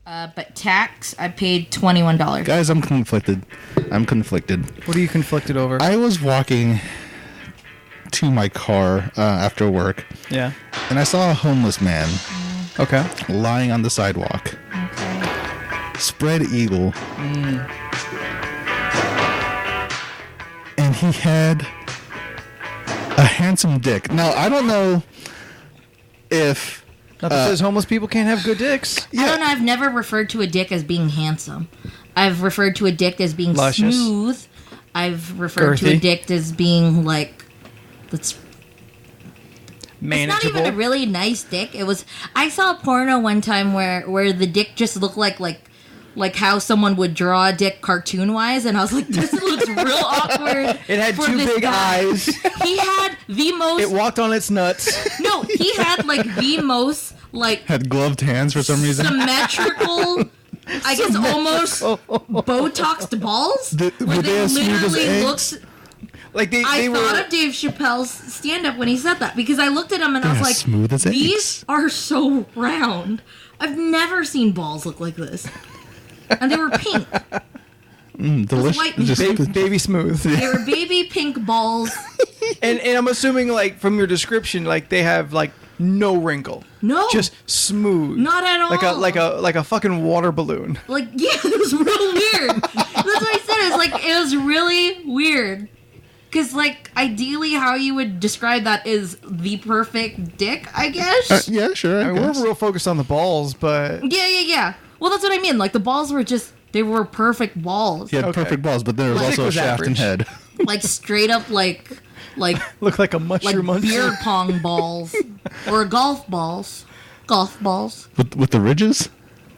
But tax, I paid $21. Guys, I'm conflicted. What are you conflicted over? I was walking to my car after work. Yeah. And I saw a homeless man. Okay. Lying on the sidewalk. Okay. Spread eagle. And he had a handsome dick. Now, I don't know if... Not that says homeless people can't have good dicks. I don't know. I've never referred to a dick as being handsome. I've referred to a dick as being luscious. Smooth. I've referred to a Girthy. dick as being like... It's Manageable. not even a really nice dick. It was... I saw a porno one time where the dick just looked like how someone would draw a dick cartoon-wise, and I was like, this looks real awkward. It had for two this big guy. eyes. He had the most... It walked on its nuts. No, he had like the most like had gloved hands for some reason. symmetrical, I guess almost Botoxed balls. Were they as smooth as eggs? looked... Like they I were. thought of Dave Chappelle's stand-up when he said that, because I looked at him and I was They're like, smooth as these eggs. are so round. I've never seen balls look like this. And they were pink. Delicious. white- Baby smooth. They were baby pink balls. And I'm assuming, like, from your description, like, they have, like, no wrinkle. No. Just smooth. Not at all. Like a fucking water balloon. Like, yeah, it was real weird. That's what I said. It was like, it was really weird. Because, like, ideally how you would describe that is the perfect dick, I guess. Yeah, sure. I mean, guess. we're real focused on the balls, but Yeah. Well, that's what I mean. Like, the balls were just, they were perfect balls. He had Okay. perfect balls, but there was Dick also a was shaft and average. head. Like, straight up, like look like a mushroom on beer pong balls. Or golf balls. Golf balls. With the ridges?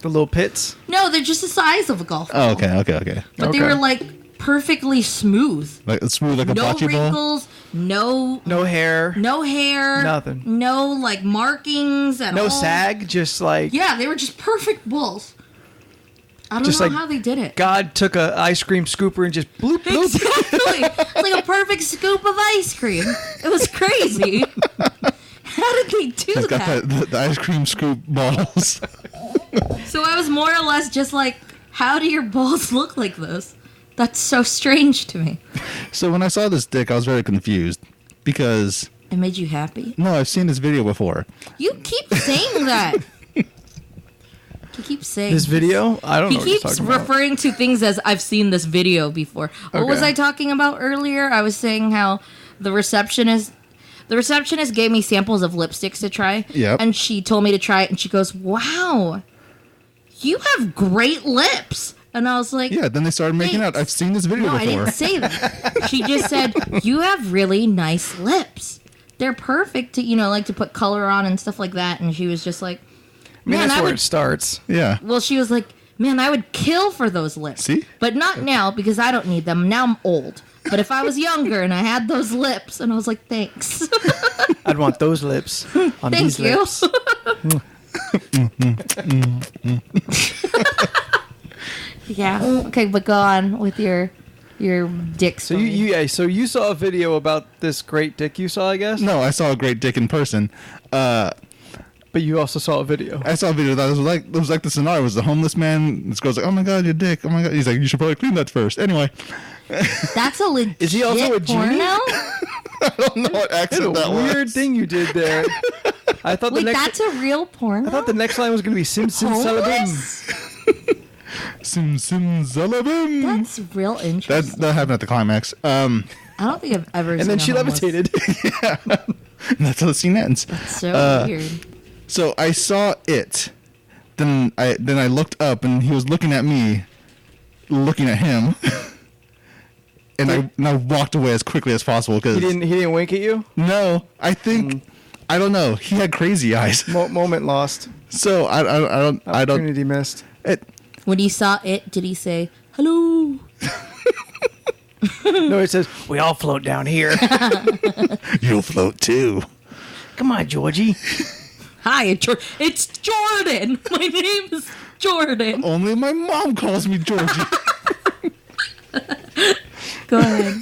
the little pits. No, they're just the size of a golf ball. Oh, okay. But they Okay. were, like, perfectly smooth. Like smooth like a No bocce ball? wrinkles, no No hair. hair, Nothing. no like markings at all. No sag. Just like Yeah, they were just perfect balls. I don't Just know like how they did it. God took a ice cream scooper and just bloop bloop. Exactly, it's like a perfect scoop of ice cream. It was crazy. How did they do He's got that? the ice cream scoop balls. So I was more or less just like, how do your balls look like this? That's so strange to me. So when I saw this dick, I was very confused because It made you happy? no, I've seen this video before. You keep saying that. You keep saying This video, I don't He know what you're keeps talking about. referring to things as I've seen this video before. What was Okay. I talking about earlier? I was saying how the receptionist gave me samples of lipsticks to try. Yep. And she told me to try it, and she goes, "Wow, you have great lips." And I was like, Yeah, then they started making out. Thanks. I've seen this video "No, I before. didn't say that." She just said, "You have really nice lips. They're perfect to, like to put color on and stuff like that." And she was just like, I mean, "Man, that's I where would." it starts. Yeah. Well, she was like, "Man, I would kill for those lips." See? But not now, because I don't need them. Now I'm old. But if I was younger and I had those lips, and I was like, "Thanks." I'd want those lips on Thank these you. lips. Yeah. Okay, but go on with your dick So story. so you saw a video about this great dick you saw, I guess. No, I saw a great dick in person. But you also saw a video. I saw a video that was like the scenario. It was the homeless man. This girl's like, "Oh my god, your dick! Oh my god!" He's like, "You should probably clean that first." Anyway, That's a legit Is he also a genie? porno? I don't know what That's accent a that weird was. thing you did there. I thought Wait, the next. that's a real porno? I thought the next line was going to be Sim Sim Salabim. Homeless? Sim Zalabim. That's real interesting. That happened at the climax. I don't think I've ever And seen then a she homeless. levitated. That's how the scene ends. So weird. So I saw it. Then I looked up and he was looking at me, looking at him, and I walked away as quickly as possible because He didn't wink at you. No, I think I don't know. He had crazy eyes. Moment lost. So I don't. Opportunity missed. When he saw it, did he say, "Hello"? No, it says we all float down here. You'll float too. Come on, Georgie. Hi, it's Jordan. My name is Jordan. Only my mom calls me Georgie. Go ahead.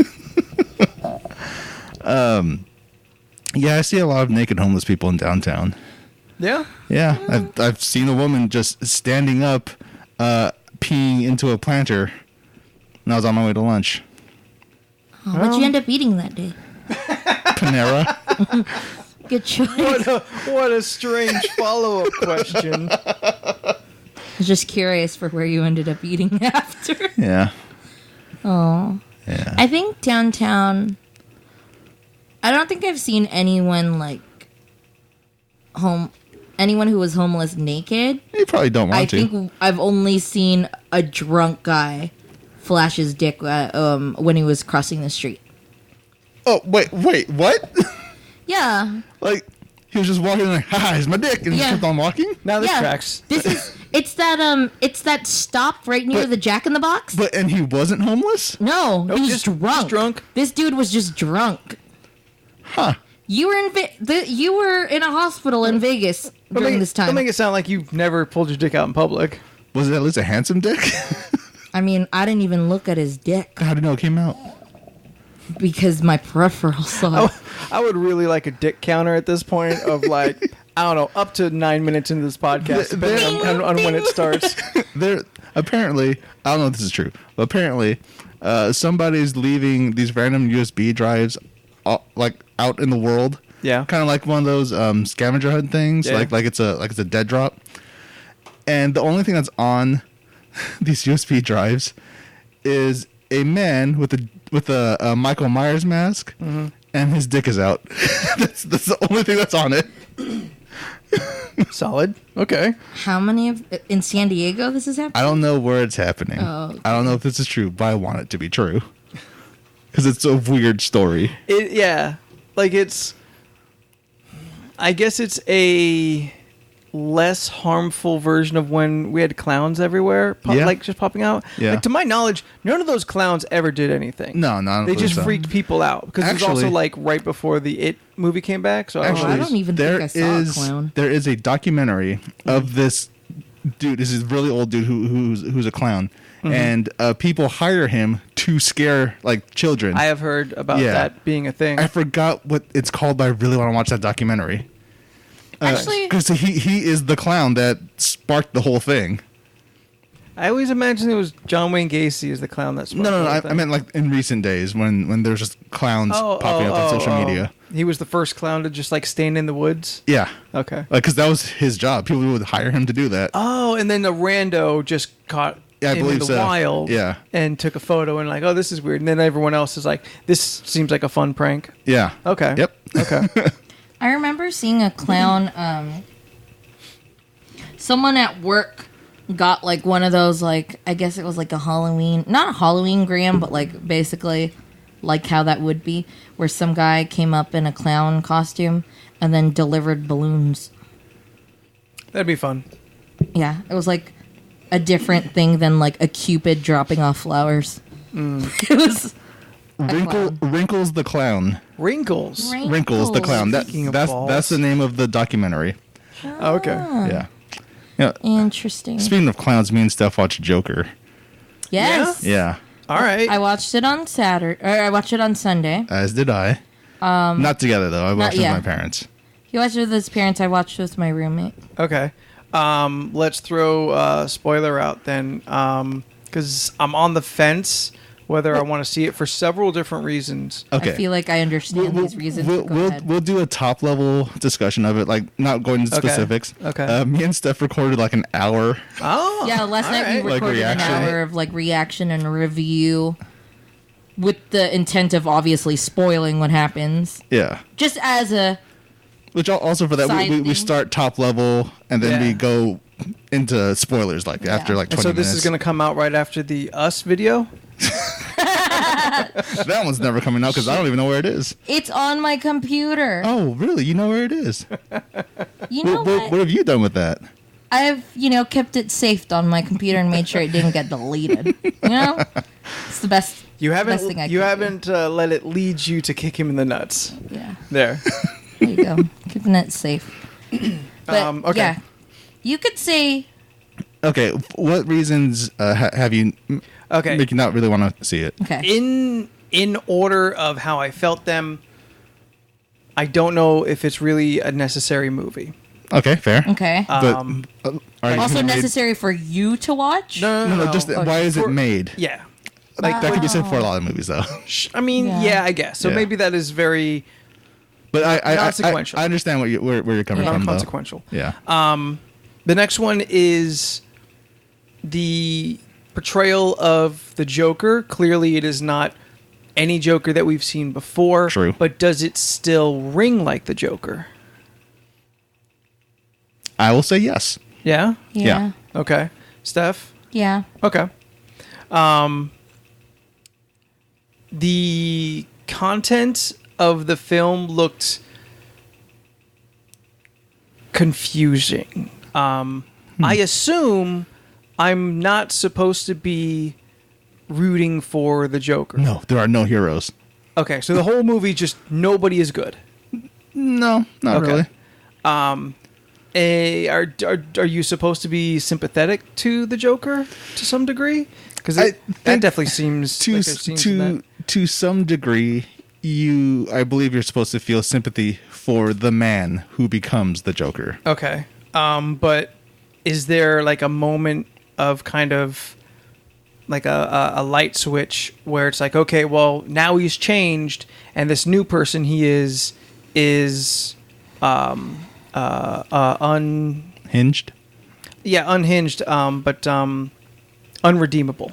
Yeah, I see a lot of naked homeless people in downtown. Yeah. Yeah, I've seen a woman just standing up, peeing into a planter, and I was on my way to lunch. Oh, what'd you end up eating that day? Panera. Good choice. What a strange follow-up question. I was just curious for where you ended up eating after. Yeah. Oh. Yeah. I think downtown, I don't think I've seen anyone like anyone who was homeless naked. You probably don't want I to. think I've only seen a drunk guy flash his dick when he was crossing the street. Oh, wait, what? Yeah. Like, he was just walking like, haha, here's my dick, and he Yeah. kept on walking? Now this Yeah. tracks. It's that stop right near But- the Jack in the Box. And he wasn't homeless? No, he was just drunk. just drunk. This dude was just drunk. Huh. You were you were in a hospital in Vegas during this time. Don't make it sound like you've never pulled your dick out in public. Was it at least a handsome dick? I mean, I didn't even look at his dick How do you know it came out? because my peripheral saw it. I would really like a dick counter at this point of like, I don't know, up to 9 minutes into this podcast, depending on when it starts. There, apparently, I don't know if this is true, but apparently, somebody's leaving these random USB drives, out in the world. Yeah. Kind of like one of those scavenger hunt things, Yeah. like it's a dead drop. And the only thing that's on these USB drives is a man with a Michael Myers mask, and his dick is out. that's the only thing that's on it. Solid. Okay. How many in San Diego this is happening? I don't know where it's happening. Oh, okay. I don't know if this is true, but I want it to be true. Because it's a weird story. Yeah. Like I guess it's a less harmful version of when we had clowns everywhere, Yeah. like just popping out. Yeah. Like to my knowledge, none of those clowns ever did anything. No, I don't They believe just so. freaked people out because it was also Actually- like right before the It movie came back. So Actually, I don't even think I saw a clown. There is a documentary of this dude. This is a really old dude who's a clown, and people hire him to scare like children. I have heard about Yeah. that being a thing. I forgot what it's called, but I really want to watch that documentary. Actually, Because he is the clown that sparked the whole thing. I always imagined it was John Wayne Gacy as the clown that sparked No, the whole I thing. meant like in recent days when there's just clowns popping up on social media. He was the first clown to just like stand in the woods. Yeah. Okay. Because that was his job. People would hire him to do that. Oh, and then the rando just caught Yeah, I him in believe the so. wild. Yeah. And took a photo and like, oh, this is weird. And then everyone else is like, this seems like a fun prank. Yeah. Okay. Yep. Okay. I remember seeing a clown. Someone at work got like one of those, like, I guess it was like a Halloween, not a Halloween gram, but like basically like how that would be, where some guy came up in a clown costume and then delivered balloons. That'd be fun. Yeah, it was like a different thing than like a Cupid dropping off flowers. It was Wrinkles the clown. Wrinkles. Wrinkles the clown. Speaking of That's balls. the name of the documentary. Oh, okay. Yeah. Yeah. Interesting. Speaking of clowns, me and Steph watched Joker. Yes. Yeah. All right. I watched it on Saturday, or I watched it on Sunday. As did I. Not together though. I watched it with yeah. my parents. He watched it with his parents. I watched it with my roommate. Okay. Let's throw a spoiler out then, because I'm on the fence whether I want to see it for several different reasons. Okay. I feel like I understand these reasons. We'll, Go ahead. we'll do a top level discussion of it, like not going into Okay. specifics. Okay. Me and Steph recorded like an hour. Oh. Yeah, last all night we right. Like recorded an reaction. hour of like reaction and review with the intent of obviously spoiling what happens. Yeah. Just as a Which also for that Side we thing. start top level and then Yeah. we go into spoilers like after like 20 And so this minutes. is going to come out right after the Us video? That one's never coming out because I don't even know where it is. it's on my computer. Oh, really? You know where it is? You know What have you done with that? I've, kept it saved on my computer and made sure it didn't get deleted. It's the best. You best thing I haven't could let it lead you to kick him in the nuts. do. Yeah. There. There you go. Keeping it safe. But Okay. yeah, you could say Okay, what reasons have you Okay. make you not really want to see it? okay. In order of how I felt them, I don't know if it's really a necessary movie. Okay, fair. Okay. But are you Also made- necessary for you to watch? No, just why is it made? Yeah. Like that could be said for a lot of movies, though. I mean, Yeah. yeah, I guess. So Yeah. maybe that is very But I consequential. I understand where you're coming from, though. non-consequential. Yeah. The next one is the portrayal of the Joker. Clearly, it is not any Joker that we've seen before. True. But does it still ring like the Joker? I will say yes. Yeah? Yeah. Okay. Steph? Yeah. Okay. The content of the film looked confusing. I assume I'm not supposed to be rooting for the Joker. No, there are no heroes. Okay, so the whole movie just nobody is good. No, not Okay. really. Are you supposed to be sympathetic to the Joker to some degree? Because I that think definitely seems To like there's scenes in that. to some degree, I believe you're supposed to feel sympathy for the man who becomes the Joker. Okay. But is there like a moment of kind of like a light switch where it's like, okay, well, now he's changed and this new person he is Hinged. unhinged, but unredeemable.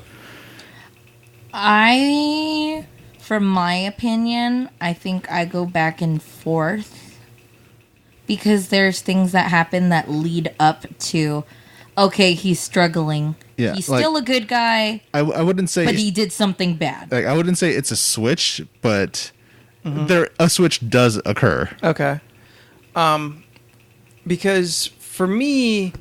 From my opinion, I think I go back and forth because there's things that happen that lead up to, okay, he's struggling. Yeah, He's like- still a good guy, I wouldn't say but he did something bad. like I wouldn't say it's a switch, but a switch does occur. Okay. Because for me,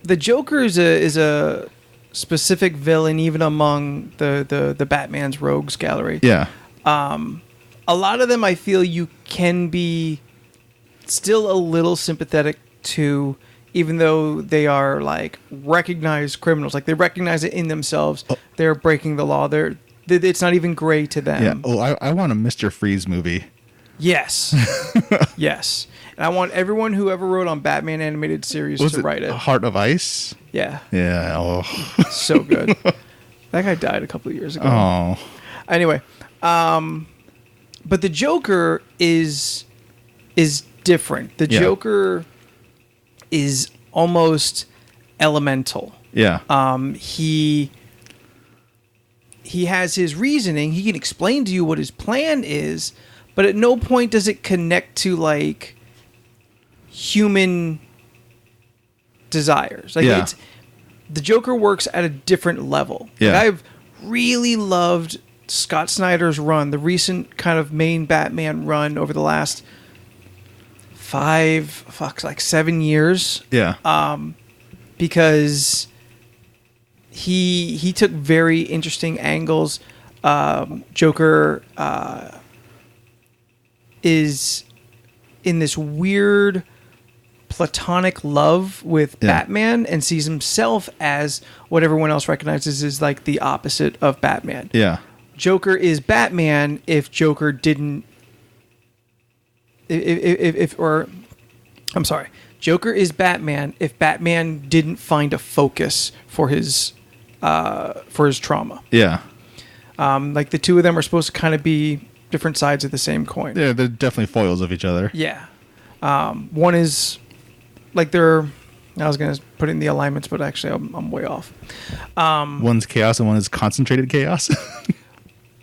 the Joker is a specific villain even among the Batman's rogues gallery. Yeah. A lot of them I feel you can be still a little sympathetic to, even though they are like recognized criminals. Like they recognize it in themselves. Oh. They're breaking the law. It's not even gray to them. Yeah. Oh, I want a Mr. Freeze movie. Yes. Yes. And I want everyone who ever wrote on Batman animated series Was to it write it. Heart of Ice? Yeah. Yeah. Oh. So good. That guy died a couple of years ago. Oh. Anyway, but the Joker is different. The Yeah. Joker is almost elemental. Yeah. He has his reasoning. He can explain to you what his plan is, but at no point does it connect to like human desires. Like Yeah. the Joker works at a different level. Yeah. Like I've really loved Scott Snyder's run, the recent kind of main Batman run over the last 7 years. Yeah. Because he took very interesting angles. Joker is in this weird platonic love with Yeah. Batman and sees himself as what everyone else recognizes as like the opposite of Batman. Yeah. Joker is Batman if Joker didn't Joker is Batman if Batman didn't find a focus for his trauma. Yeah. Like the two of them are supposed to kind of be different sides of the same coin. Yeah, they're definitely foils of each other. Yeah. One is like I was going to put in the alignments, but actually I'm way off. One's chaos and one is concentrated chaos.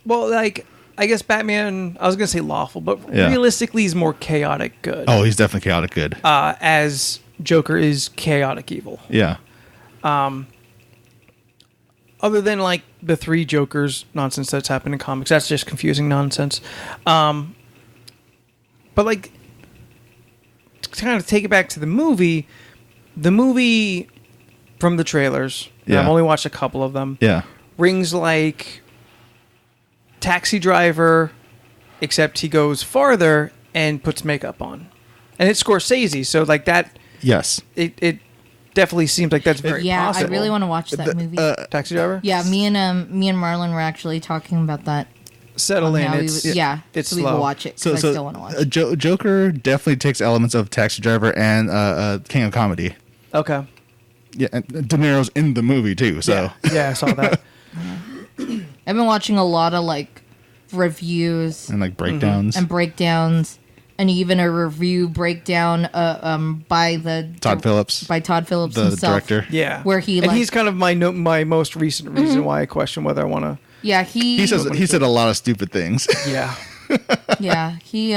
Well, like I guess Batman, I was going to say lawful, but Yeah. realistically he's more chaotic good. Oh, he's definitely chaotic good. As Joker is chaotic evil. Yeah. Other than like the three Jokers nonsense that's happened in comics, that's just confusing nonsense. But like to kind of take it back to the movie from the trailers, and I've Yeah. only watched a couple of them, Yeah. rings like Taxi Driver, except he goes farther and puts makeup on. And it's Scorsese, so like that, Yes. it definitely seems like that's very Yeah, possible. I really want to watch that movie. Taxi Driver? Yeah, me and Marlon were actually talking about that settle in. how he It's was- yeah, it's so we will slow. watch it. 'cause So, I so still want to watch it. Joker definitely takes elements of Taxi Driver and King of Comedy. Okay. Yeah, and De Niro's in the movie too. So Yeah, I saw that. I've been watching a lot of like reviews and like breakdowns. and breakdowns, and even a review breakdown by Todd Phillips, the the himself. director. Yeah. Where he, and like- he's kind of my most recent reason why I question whether I want to. Yeah, He said a lot of stupid things. Yeah. yeah, he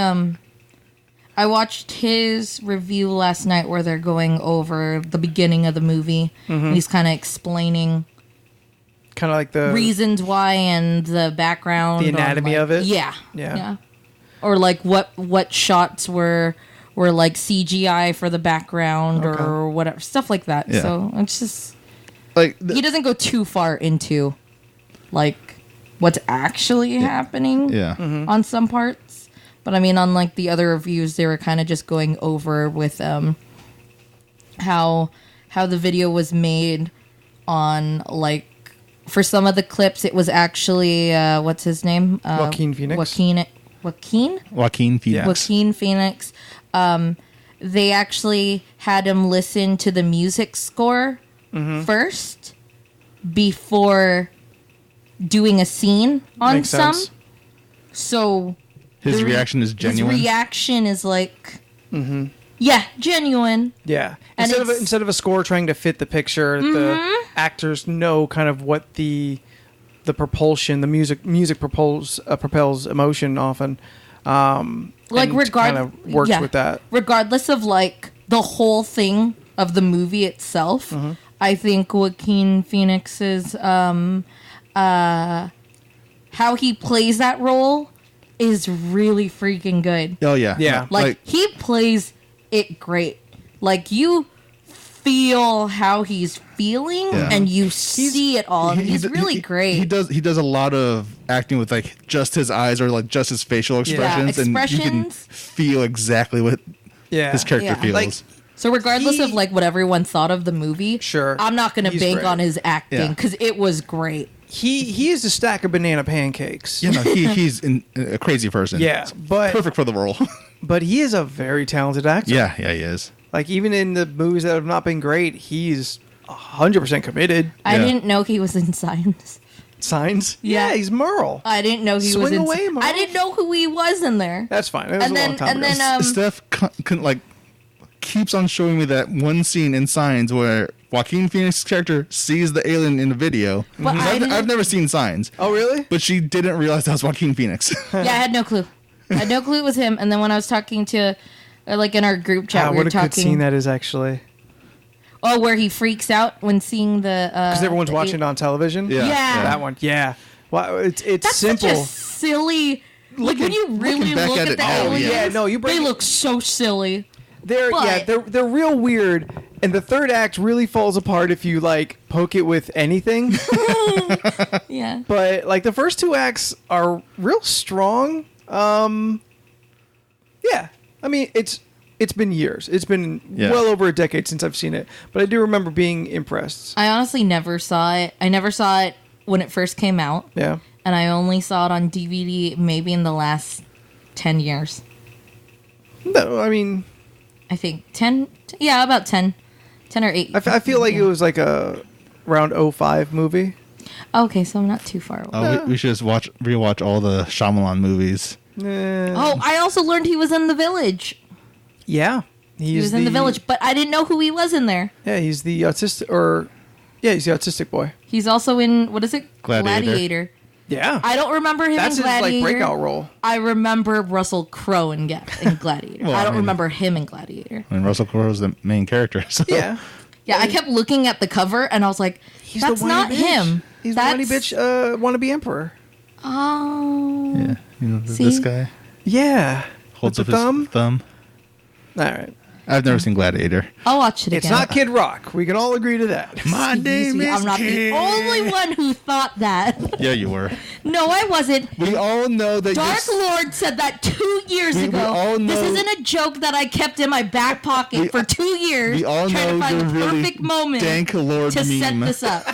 I watched his review last night where they're going over the beginning of the movie. And he's kind of explaining Kind of like the reasons why and the background, The on, anatomy like- of it? Yeah, Yeah. or like what shots were like CGI for the background Okay. or whatever, stuff like that. Yeah. So it's just Like he doesn't go too far into like what's actually happening. yeah. On some parts, but I mean, on like the other reviews, they were kind of just going over with how the video was made. On like for some of the clips, it was actually what's his name? Joaquin Phoenix. Joaquin Joaquin Phoenix. Yeah. Joaquin Phoenix. They actually had him listen to the music score first before doing a scene on Makes some. sense. So His reaction is genuine. His reaction is like, yeah, genuine. Yeah. And Instead of a score trying to fit the picture, the actors know kind of what the propulsion, the music propels emotion often. Like and kind of works with that. Regardless of like the whole thing of the movie itself, I think Joaquin Phoenix's how he plays that role is really freaking good. Oh yeah. Yeah. Like he plays it great. Like you feel how he's feeling Yeah. and you see it all. And he's really great. He does a lot of acting with like just his eyes or like just his facial expressions, and you can expressions. feel exactly what Yeah. his character Yeah. feels. Like, So regardless He- of like what everyone thought of the movie, Sure. I'm not going to He's bank great. on his acting Yeah. because it was great. he is a stack of banana pancakes. you know, he's a crazy person. Yeah, It's but perfect for the role. but he is a very talented actor. yeah, he is. Like even in the movies that have not been great, he's 100% committed. I Yeah. didn't know he was in Signs. Signs. Yeah. Yeah, he's Merle. I didn't know he was Swing in. away, Mom. I didn't know who he was in there. That's fine. It was And a long then- time and ago. then, Steph like keeps on showing me that one scene in Signs where Joaquin Phoenix's character sees the alien in the video. But I didn't- I've never seen Signs, Oh really? but she didn't realize that was Joaquin Phoenix. Yeah, I had no clue. I had no clue it was him. And then when I was talking to, like in our group chat, we what were a good scene talking. that is actually. Oh, where he freaks out when seeing the. Because everyone's the- watching it on television. Yeah. Yeah. That one. Yeah. Wow. It's That's simple. such a silly. Like when you really back look at at it the now, aliens, yeah, no, you they break it- look so silly. They're But- they're real weird, and the third act really falls apart if you like poke it with anything. Yeah. But like the first two acts are real strong. Yeah, I mean it's been years. It's been Yeah. well over a decade since I've seen it, but I do remember being impressed. I honestly never saw it. I never saw it when it first came out, Yeah, and I only saw it on DVD maybe in the last 10 years. no, I mean I think 10. Yeah, about 10 or 8. I feel like it was like a around 05 movie. Okay, so I'm not too far away. We should just rewatch all the Shyamalan movies. Oh, I also learned he was in The Village. Yeah, He was in The Village, but I didn't know who he was in there. Yeah, he's the autistic he's the autistic boy. He's also in, what is it? Gladiator. Yeah, I don't remember him that's in his like Gladiator. breakout role. I remember Russell Crowe in Gladiator. Well, I I don't mean- remember him in Gladiator. And Russell Crowe is the main character. So. Yeah, Yeah, I kept looking at the cover and I was like, he's that's the whiny not bitch. him. He's that's... the whiny bitch. Wannabe emperor. Oh. Yeah, you know, See? this guy Yeah, holds with up the his thumb. All right. I've never seen Gladiator. I'll watch it It's again. not Kid Rock. We can all agree to that. My Excuse me, I'm not the only one who thought that. Yeah, you were. No, I wasn't. We all know that Dark Lord said that 2 years We ago. all know- This isn't a joke that I kept in my back pocket for 2 years. we all trying know to find you're the really perfect moment dank Lord to set meme. this up.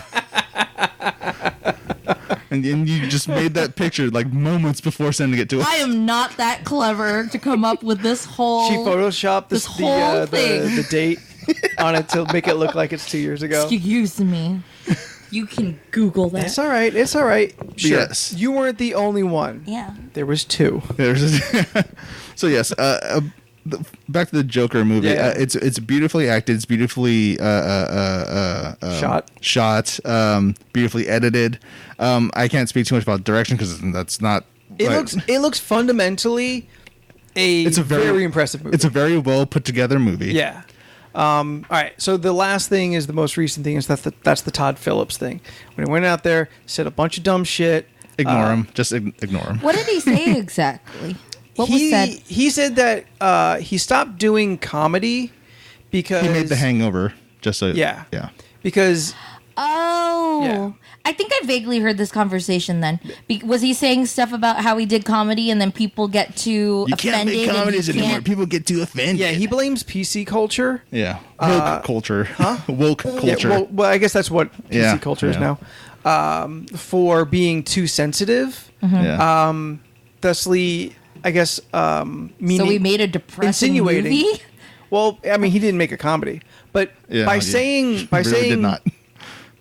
and you just made that picture like moments before sending it to us. I am not that clever to come up with this whole. She photoshopped this whole thing. the date on it to make it look like it's 2 years ago. Excuse me. You can Google that. It's all right. It's all right. Sure. Yes. You weren't the only one. Yeah. There was two. So yes, back to the Joker movie. Yeah. It's beautifully acted. It's beautifully shot. Beautifully edited. I can't speak too much about direction because that's not. It looks fundamentally it's a very impressive movie. It's a very well put together movie. Yeah. All right. So the last thing is the most recent thing is that's the Todd Phillips thing. When he went out there, said a bunch of dumb shit. Ignore him. Just ignore him. What did he say exactly? What was said? He said that he stopped doing comedy because He made The Hangover. Just so yeah. Because Oh, Yeah. I think I vaguely heard this conversation then. Was he saying stuff about how he did comedy and then people get too you offended? can't make comedies and you anymore. can't- People get too offended. yeah, he blames PC culture. Yeah. Woke culture. Huh? Woke culture. Yeah, well, I guess that's what PC Yeah, culture is yeah. now. For being too sensitive. Yeah. Thusly, I guess, meaning So we made a depressing insinuating. movie? Well, I mean, he didn't make a comedy, but Yeah, by yeah. saying He really did not.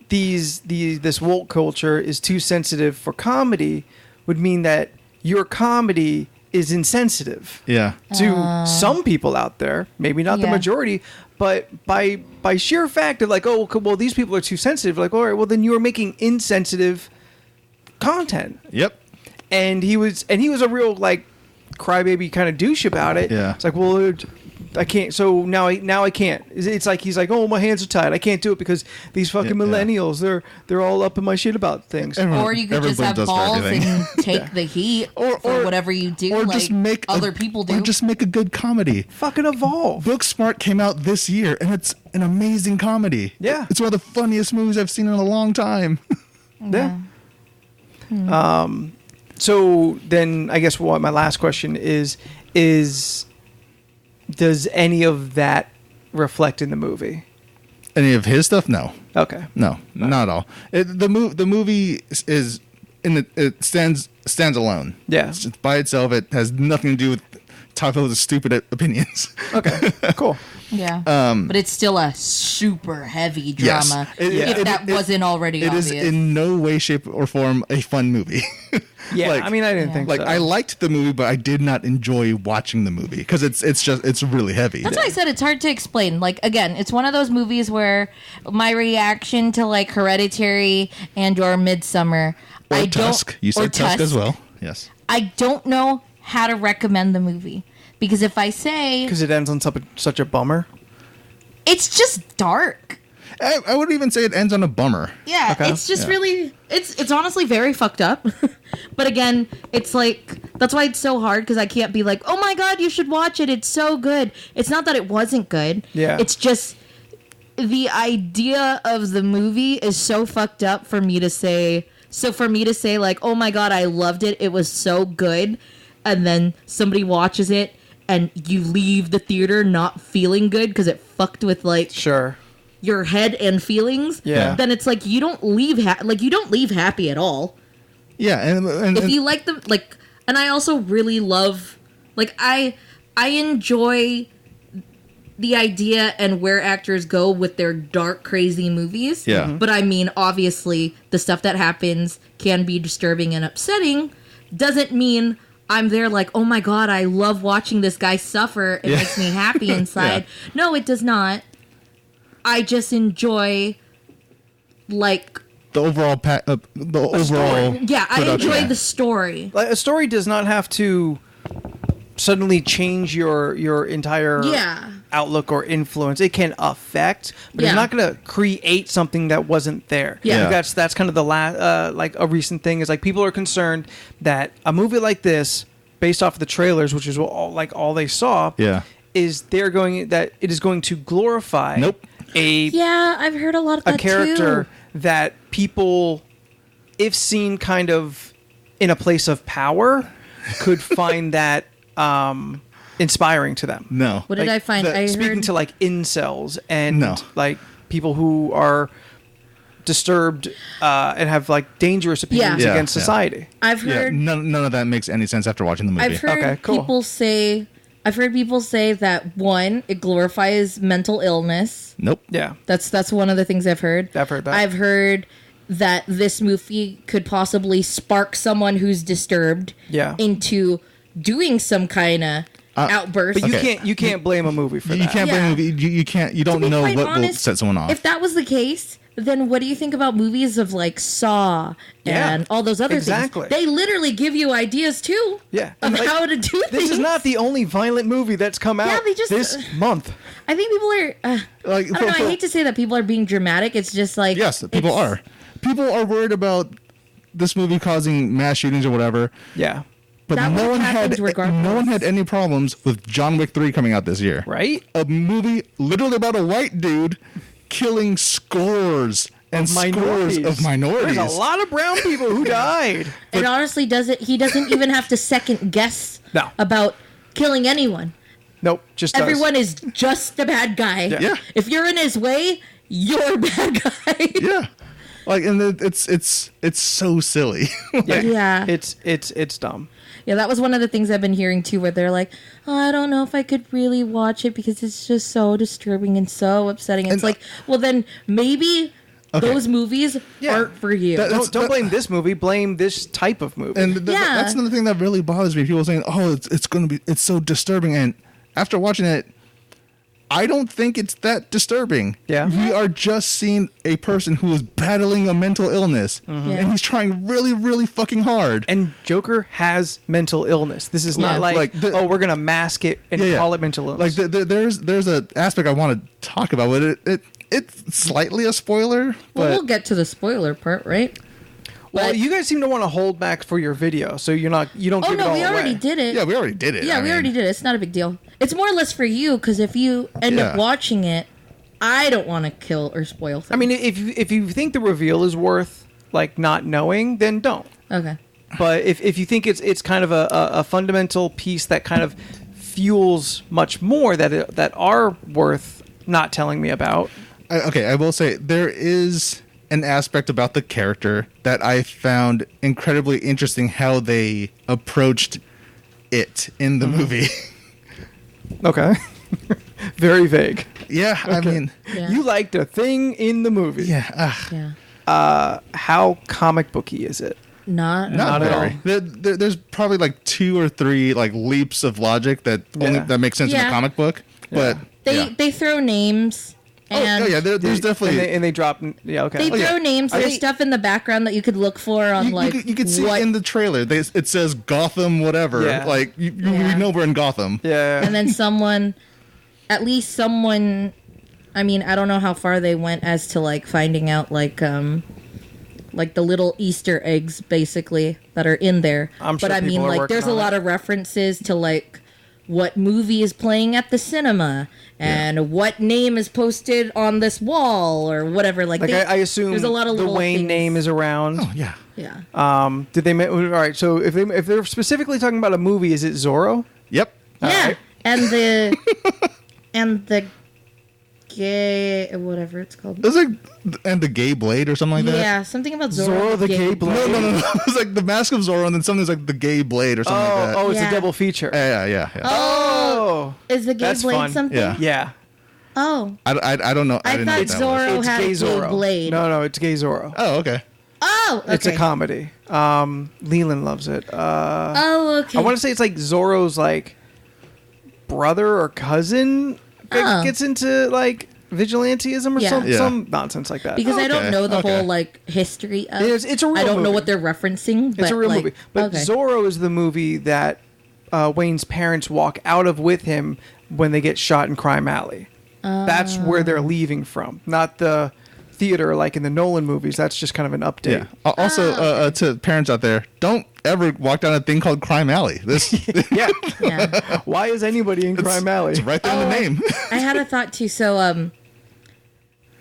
this woke culture is too sensitive for comedy would mean that your comedy is insensitive Yeah. to some people out there, maybe not the Yeah. majority, but by sheer fact of like, oh, well, these people are too sensitive. Like, all right, well, then you are making insensitive content. Yep. And he was a real like crybaby kind of douche about it. Yeah. It's like, well, I can't. So now I can't. It's like he's like, oh, my hands are tied. I can't do it because these fucking Yeah. millennials, they're all up in my shit about things. Everyone- Or you could just everybody have does for balls everything. and take the heat for whatever you do, Or like just make other people do. Or just make a good comedy. Fucking evolve. Booksmart came out this year, and it's an amazing comedy. Yeah. It's one of the funniest movies I've seen in a long time. Yeah. So then I guess what my last question is does any of that reflect in the movie? Any of his stuff? No. Okay. No, not at all. The movie is it stands alone. Yeah. It's by itself. It has nothing to do with Todd Phillips' stupid opinions. Okay. Cool. Yeah. But it's still a super heavy Yes. drama. It- if that wasn't already It obvious. is in no way, shape, or form a fun movie. Yeah. Like- I mean, I didn't think Like so. I liked the movie, but I did not enjoy watching the movie because it's really heavy. That's why I said it's hard to explain. Like, again, it's one of those movies where my reaction to like Hereditary or Midsummer, Or I Tusk. You or said Tusk as well. Yes. I don't know how to recommend the movie because if I say because it ends on such a bummer. it's just dark. I would even say it ends on a bummer. Yeah, Okay. it's just Yeah. really it's honestly very fucked up. But again, it's like that's why it's so hard because I can't be like, "Oh my god, you should watch it. It's so good." It's not that it wasn't good. Yeah. It's just the idea of the movie is so fucked up for me to say. So for me to say like, "Oh my god, I loved it. It was so good." And then somebody watches it and you leave the theater not feeling good because it fucked with like Sure. your head and feelings, Yeah. then it's like you don't leave you don't leave happy at all. Yeah, and If you like them, like, and I also really love, like, I enjoy the idea and where actors go with their dark, crazy movies. Yeah. Mhm. But I mean, obviously, the stuff that happens can be disturbing and upsetting. Doesn't mean I'm there like, oh my god, I love watching this guy suffer. It makes me happy inside. No, it does not. I just enjoy, like, the overall yeah, I production. enjoy the story. Like, a story does not have to suddenly change your entire Yeah. outlook or influence. It can affect, but Yeah. it's not going to create something that wasn't there. Yeah. I think that's kind of the like a recent thing is like people are concerned that a movie like this, based off of the trailers, which is all they saw, Yeah. is it is going to glorify Nope. Yeah, I've heard a lot of that a character too. that people, if seen kind of in a place of power, could find that inspiring to them. No. What did Like, I find? I speaking heard to like incels and No. like people who are disturbed and have like dangerous opinions Yeah. against society. I've Yeah, heard none of that makes any sense after watching the movie. I've heard Okay, cool. people say that one, it glorifies mental illness. Nope. Yeah. That's one of the things I've heard. I've heard that. I've heard that this movie could possibly spark someone who's disturbed Yeah. into doing some kind of outburst. But Okay. you can't blame a movie for You that. can't Yeah. blame a movie. You can't. You don't be know quite what will honest, set someone off. If that was the case, then what do you think about movies of like Saw Yeah, and all those other exactly. things? They literally give you ideas too. Yeah. Of Like, how to do things. This is not the only violent movie that's come out they just- this month. I think people are. Like, I don't know. I hate to say that people are being dramatic. It's just like Yes, people it's- are. People are worried about this movie causing mass shootings or whatever. Yeah. But That no would one happen had regardless. no one had any problems with John Wick 3 coming out this year. Right? A movie literally about a white dude killing scores and scores of minorities. There's a lot of brown people who died. It honestly doesn't. He doesn't even have to second guess No. about killing anyone. Nope. Just does. Everyone is just the bad guy. Yeah. If you're in his way, you're a bad guy. Yeah. Like, and it's so silly. Yeah. It's dumb. Yeah, that was one of the things I've been hearing too, where they're like, oh, I don't know if I could really watch it because it's just so disturbing and so upsetting. It's And- like, well, then maybe those movies Yeah. aren't for you. Don't blame this movie. Blame this type of movie. And Yeah. that's another thing that really bothers me. People saying, "Oh, it's so disturbing," and after watching it, I don't think it's that disturbing. Yeah. We are just seeing a person who is battling a mental illness, Yeah. and he's trying really, really fucking hard. And Joker has mental illness. This is Yeah. not like, Like the- we're gonna mask it and call it mental illness. Like there's an aspect I want to talk about, but it's slightly a spoiler. Well, But we'll get to the spoiler part, right? well, but- you guys seem to want to hold back for your video, so you don't Oh give it no, all we already away. did it. yeah, we already did it. Yeah, I we mean, already did it. It's not a big deal. It's more or less for you because if you end up Yeah. watching it, I don't want to kill or spoil things. I mean, if you think the reveal is worth like not knowing, then don't. okay. But if you think it's kind of a fundamental piece that kind of fuels much more that are worth not telling me about. I will say there is an aspect about the character that I found incredibly interesting how they approached it in the movie. Okay. Very vague. Yeah, I mean, Yeah. You liked a thing in the movie. yeah, Yeah. How comic booky is it? Not not at very. There's probably like 2 or 3 like leaps of logic that only Yeah. that make sense in Yeah. the comic book, but They throw names and there's definitely. and they drop. Yeah. Okay. they throw names. I There's think- stuff in the background that you could look for on you could see what, in the trailer. It says Gotham, whatever. Yeah. Like we Yeah. know we're in Gotham. Yeah. and then at least someone. I mean, I don't know how far they went as to like finding out like the little Easter eggs basically that are in there. I'm sure but I mean, people are like, working there's a on lot it. of references to like what movie is playing at the cinema and what name is posted on this wall or whatever. Like, Like I assume there's a lot of the little Wayne things. name is around. Oh yeah. Yeah. Did they? All right. So if they're specifically talking about a movie, is it Zorro? Yep. Yeah, Alright. and the gay whatever it's called. It was like and the Gay Blade or something like that. Yeah, something about Zorro the Gay Blade. No. It was like the Mask of Zorro, and then something's like the Gay Blade or something like that. Oh, it's Yeah. a double feature. Yeah. Oh, Is the gay That's blade fun. something? Yeah. yeah. Oh, I don't know. I didn't know thought what that was. Zorro It's had Gay a gay Zorro. blade. No, it's Gay Zorro. Oh, okay. Oh, okay. It's a comedy. Leland loves it. Oh, okay. I want to say it's like Zorro's like brother or cousin that Oh. gets into like vigilanteism or Yeah. some Yeah. some nonsense like that. because I don't Okay, know the okay. whole like history of. It's a real I don't know movie. what they're referencing. But It's a real like, movie. But okay. Zorro is the movie that Wayne's parents walk out of with him when they get shot in Crime Alley. That's where they're leaving from, not the theater like in the Nolan movies. That's just kind of an update. Yeah. Also, to parents out there, don't ever walk down a thing called Crime Alley. This Yeah. Yeah. Why is anybody in Crime Alley? it's right there in the name. I had a thought too. So,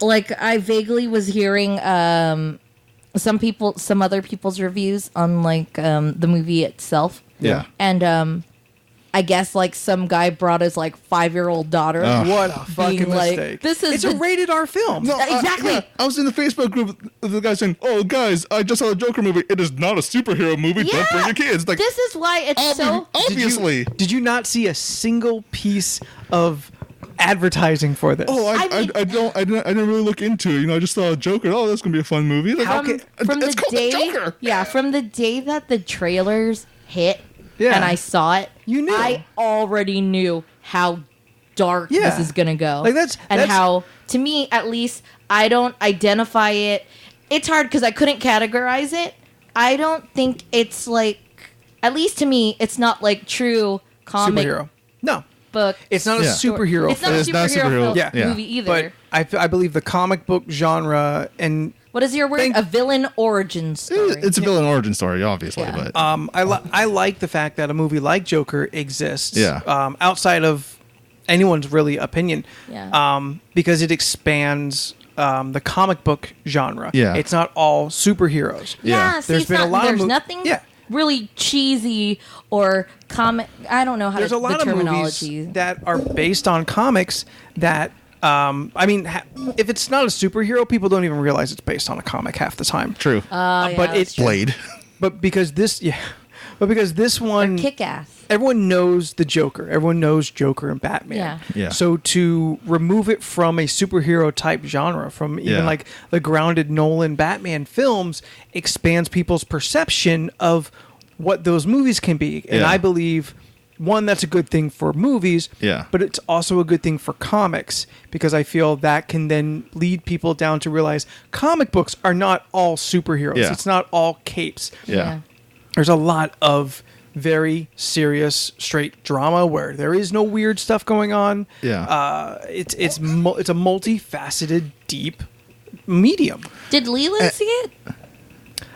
like I vaguely was hearing some other people's reviews on like the movie itself. Yeah. And I guess like some guy brought his like 5-year-old daughter. What a fucking like, mistake. It's a rated R film. No, Exactly. I was in the Facebook group with the guy saying, "Oh, guys, I just saw a Joker movie. It is not a superhero movie. Yeah. Don't bring your kids." Like, This is why it's so. obviously. Did you not see a single piece of advertising for this? Oh, I I didn't really look into it. You know, I just saw a Joker. Oh, that's gonna be a fun movie. Like, From it's the called day, Joker. yeah, from the day that the trailers hit, Yeah. and I saw it, You knew. I already knew how dark Yeah. this is gonna go. Like, that's how, to me at least, I don't identify it. It's hard because I couldn't categorize it. I don't think it's like, at least to me, it's not like true comic superhero. No. book. It's not a Yeah. superhero It's not film. a It's not a superhero superhero- film Yeah. movie either. But I believe the comic book genre and What is your word? Thank- A villain origin story. It's a villain origin story, obviously, Yeah. but I like the fact that a movie like Joker exists. Yeah. Outside of anyone's really opinion. Yeah. Because it expands the comic book genre. Yeah. It's not all superheroes. Yeah, see, There's it's been a not, lot of there's mo- nothing Yeah. really cheesy or comic. I don't know how There's to a lot the of terminology. movies that are based on comics that I mean, if it's not a superhero, people don't even realize it's based on a comic half the time. true. Yeah, but that's it's true. Blade. But because this one, Kick ass. everyone knows the Joker. Everyone knows Joker and Batman. Yeah. Yeah. So to remove it from a superhero type genre, from even Yeah. like the grounded Nolan Batman films, expands people's perception of what those movies can be. And Yeah. I believe, one, that's a good thing for movies. Yeah. But it's also a good thing for comics, because I feel that can then lead people down to realize comic books are not all superheroes. Yeah. It's not all capes. Yeah. There's a lot of very serious, straight drama where there is no weird stuff going on. Yeah. It's a multifaceted, deep medium. Did Leland see it?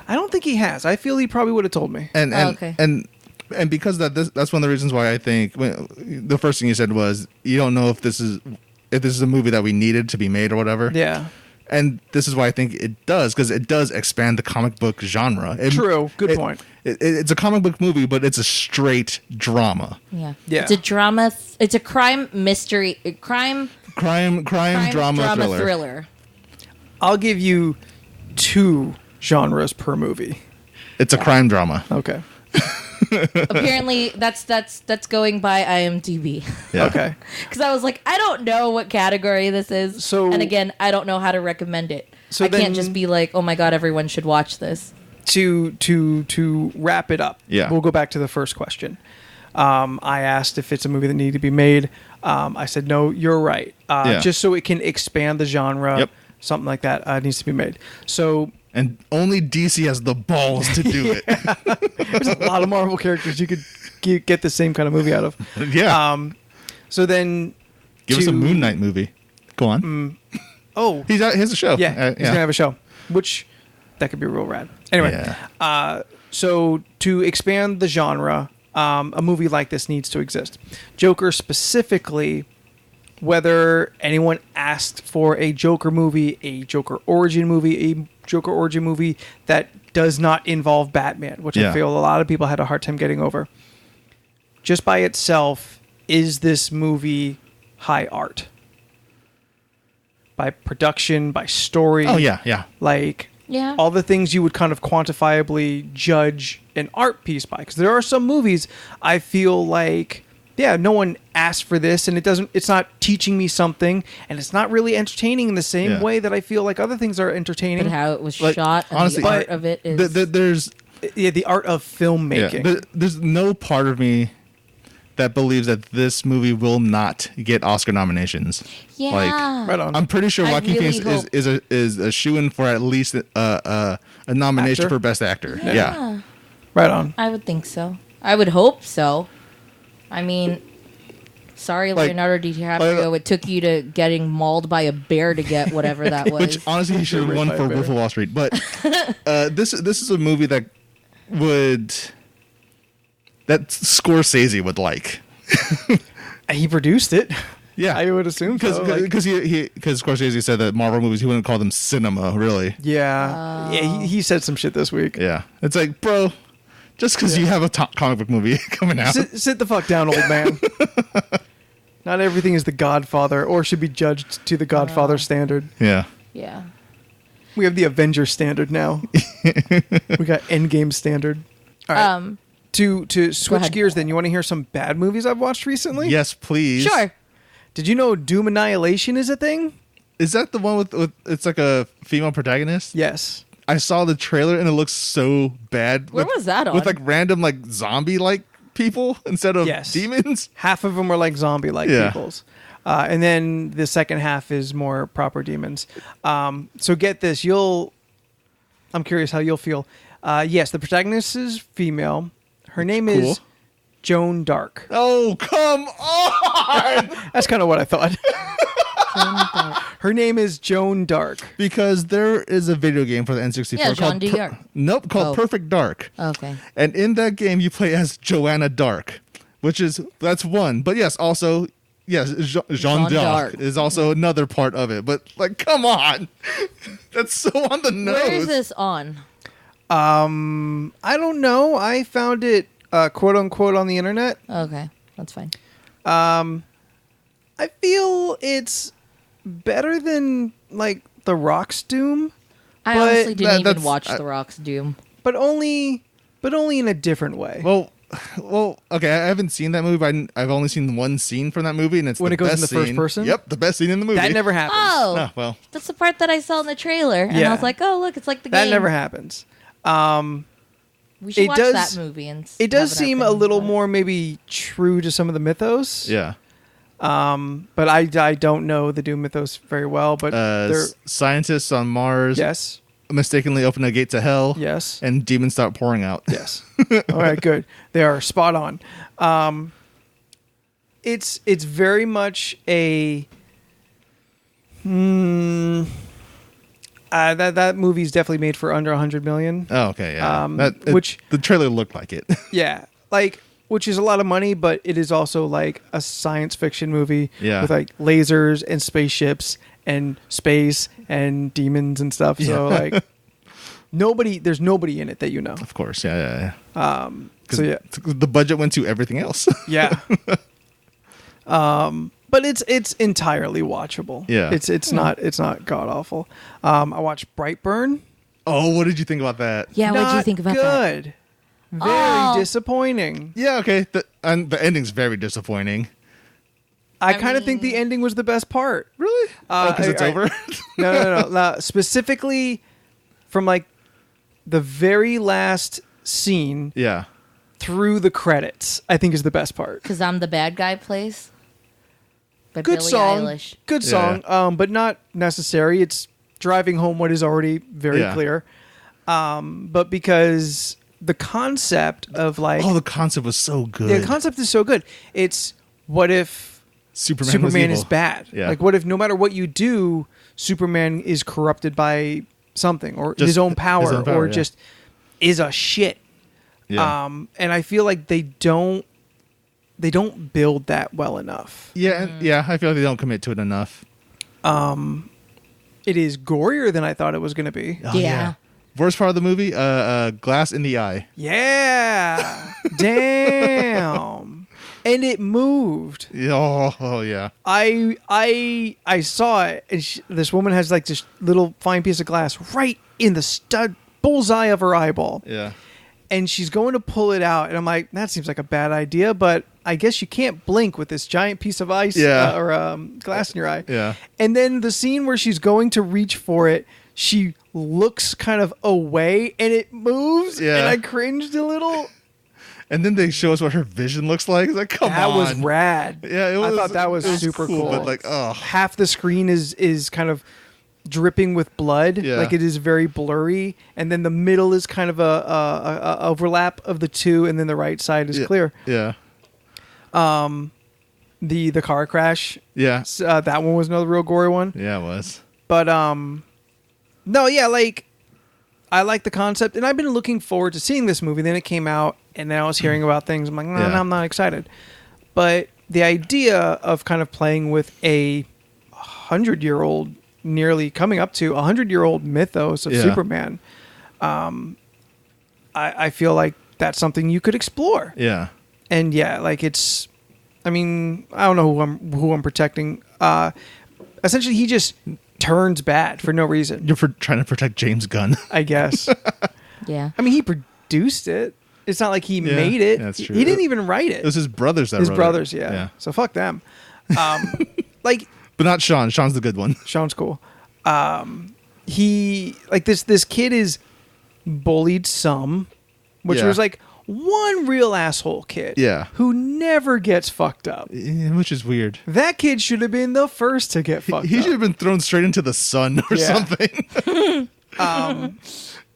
I don't think he has. I feel he probably would have told me. And Oh, okay. and because that's one of the reasons why I think the first thing you said was you don't know if this is a movie that we needed to be made or whatever. Yeah. And this is why I think it does, because it does expand the comic book genre. True. Good point. It's a comic book movie, but it's a straight drama. Yeah. Yeah. It's a drama. It's a crime mystery. Crime Drama thriller. I'll give you 2 genres per movie. It's a crime drama. Okay. Apparently, that's going by IMDb. Yeah. Okay. Because I was like, I don't know what category this is. So- and again, I don't know how to recommend it. So I can't then- just be like, oh my god, everyone should watch this. To wrap it up, Yeah. we'll go back to the first question. I asked if it's a movie that needed to be made. I said, no, you're right. Yeah. Just so it can expand the genre, Yep. something like that needs to be made. So And only DC has the balls to do it. there's a lot of Marvel characters you could get the same kind of movie out of. Yeah. So then, Give us a Moon Knight movie. Go on. Oh, He has a show. yeah, he's gonna have a show, which that could be real rad. Anyway, Yeah. so to expand the genre, a movie like this needs to exist. Joker specifically, whether anyone asked for a Joker movie, a Joker origin movie that does not involve Batman, which I Yeah. feel a lot of people had a hard time getting over. Just by itself, is this movie high art? By production, by story. Oh yeah. Like, Yeah. all the things you would kind of quantifiably judge an art piece by. Because there are some movies I feel like, yeah, no one asked for this, and it's not teaching me something, and it's not really entertaining in the same Yeah. way that I feel like other things are entertaining. But how it was Like, shot and honestly, the art but of it is. There's Yeah, the art of filmmaking. there's no part of me that believes that this movie will not get Oscar nominations. yeah. Like, Right on. I'm pretty sure I Joaquin really Phoenix hope- is a shoo-in for at least a nomination Actor? for Best Actor. Yeah. Right on. I would think so. I would hope so. I mean, sorry, Like- Leonardo DiCaprio. It took you to getting mauled by a bear to get whatever that was. Which honestly he should have Right won by for better. Wolf of Wall Street. But this is a movie that Scorsese would like. He produced it. Yeah, I would assume so. Like, because Scorsese said that Marvel movies he wouldn't call them cinema really. yeah. Yeah, he said some shit this week. Yeah, it's like, bro, Just because you have a comic book movie coming out. Sit the fuck down, old man. Not everything is The Godfather or should be judged to the Godfather standard. Yeah. Yeah. We have the Avenger standard now. We got Endgame standard. All right. To switch gears then, you want to hear some bad movies I've watched recently? Yes, please. Sure. Did you know Doom Annihilation is a thing? Is that the one with it's like a female protagonist? Yes. I saw the trailer and it looks so bad. Where was that on? With like random like zombie-like people instead of Yes. demons? Half of them are like zombie-like peoples. And then the second half is more proper demons. So get this. I'm curious how you'll feel. Yes, the protagonist is female. Her name is Joan Dark. Oh, come on! That's kind of what I thought. Her name is Joan Dark. Because there is a video game for the N64 Yeah, Jean called Dark. called Perfect Dark. Okay. And in that game you play as Joanna Dark, that's one. But yes, also Jean Dark is also another part of it. But like, come on. That's so on the nose. Where is this on? I don't know. I found it quote unquote on the internet. Okay. That's fine. I feel it's better than like The Rock's Doom, I honestly didn't even watch The Rock's Doom. but only in a different way. Well, okay. I haven't seen that movie. I've only seen one scene from that movie, and it's When the it goes best in the first scene. person? Yep, the best scene in the movie. That never happens. Oh, Oh, well, that's the part that I saw in the trailer, and Yeah. I was like, "Oh, look, it's like the That game." never happens. We should It watch does- that movie. And It does have an seem a opinion little about it. more maybe true to some of the mythos. yeah. But I don't know the Doom mythos very well. But they're Scientists on Mars yes, mistakenly open a gate to hell. yes, And demons start pouring out. yes. All right, good. They are spot on. It's very much a. That movie's definitely made for under 100 million. Oh, okay, yeah. Which- the trailer looked like it. Yeah, which is a lot of money, but it is also like a science fiction movie with like lasers and spaceships and space and demons and stuff. So like there's nobody in it that you know. Of course, yeah. So yeah, the budget went to everything else. yeah. But it's entirely watchable. Yeah. It's not god awful. I watched Brightburn. Oh, what did you think about that? Yeah, what did you Not think about that? good. Very disappointing. Yeah, okay. The ending's very disappointing. I kind of think the ending was the best part. Really? Because it's over? No. Specifically from like the very last scene Yeah. through the credits, I think is the best part. Because I'm the bad guy, place. But Good Billie song. Eilish. Good Yeah. song, but not necessary. It's driving home what is already very clear. But because the concept of like... Oh, the concept was so good. the concept is so good. It's what if Superman is bad? Yeah. Like what if no matter what you do, Superman is corrupted by something or his own power, or just is a shit. Yeah. And I feel like they don't build that well enough. Yeah, yeah. I feel like they don't commit to it enough. It is gorier than I thought it was going to be. Oh, Yeah. Worst part of the movie, glass in the eye. Yeah. Damn. And it moved. Oh yeah. I saw it, and this woman has like this little fine piece of glass right in the bullseye of her eyeball. Yeah. And she's going to pull it out, and I'm like, that seems like a bad idea, but I guess you can't blink with this giant piece of ice or glass in your eye. Yeah. And then the scene where she's going to reach for it, she looks kind of away, and it moves, Yeah. and I cringed a little. And then they show us what her vision looks like. It's like, come on. That was rad. Yeah, it was, I thought that was it was super cool. But like, oh. Half the screen is kind of dripping with blood, Yeah. like it is very blurry, and then the middle is kind of a overlap of the two, and then the right side is clear. Yeah. The car crash, Yeah. that one was another real gory one. Yeah, it was. But no, yeah, like I like the concept, and I've been looking forward to seeing this movie. Then it came out, and then I was hearing about things. I'm like, no, I'm not excited. But the idea of kind of playing with a 100-year-old, nearly coming up to 100-year-old mythos of Superman, I feel like that's something you could explore. Yeah. And yeah, like it's, I mean, I don't know who I'm protecting. Essentially, he just turns bad for no reason. You're trying to protect James Gunn. I guess. Yeah. I mean, he produced it. It's not like he made it. That's true. He didn't even write it. It was his brothers that wrote it. His brothers, yeah. So fuck them. Like, but not Sean. Sean's the good one. Sean's cool. He like this kid is bullied some, which Yeah. was like one real asshole kid. Yeah. Who never gets fucked up. Which is weird. That kid should have been the first to get fucked He up. should have been thrown straight into the sun or Yeah. something.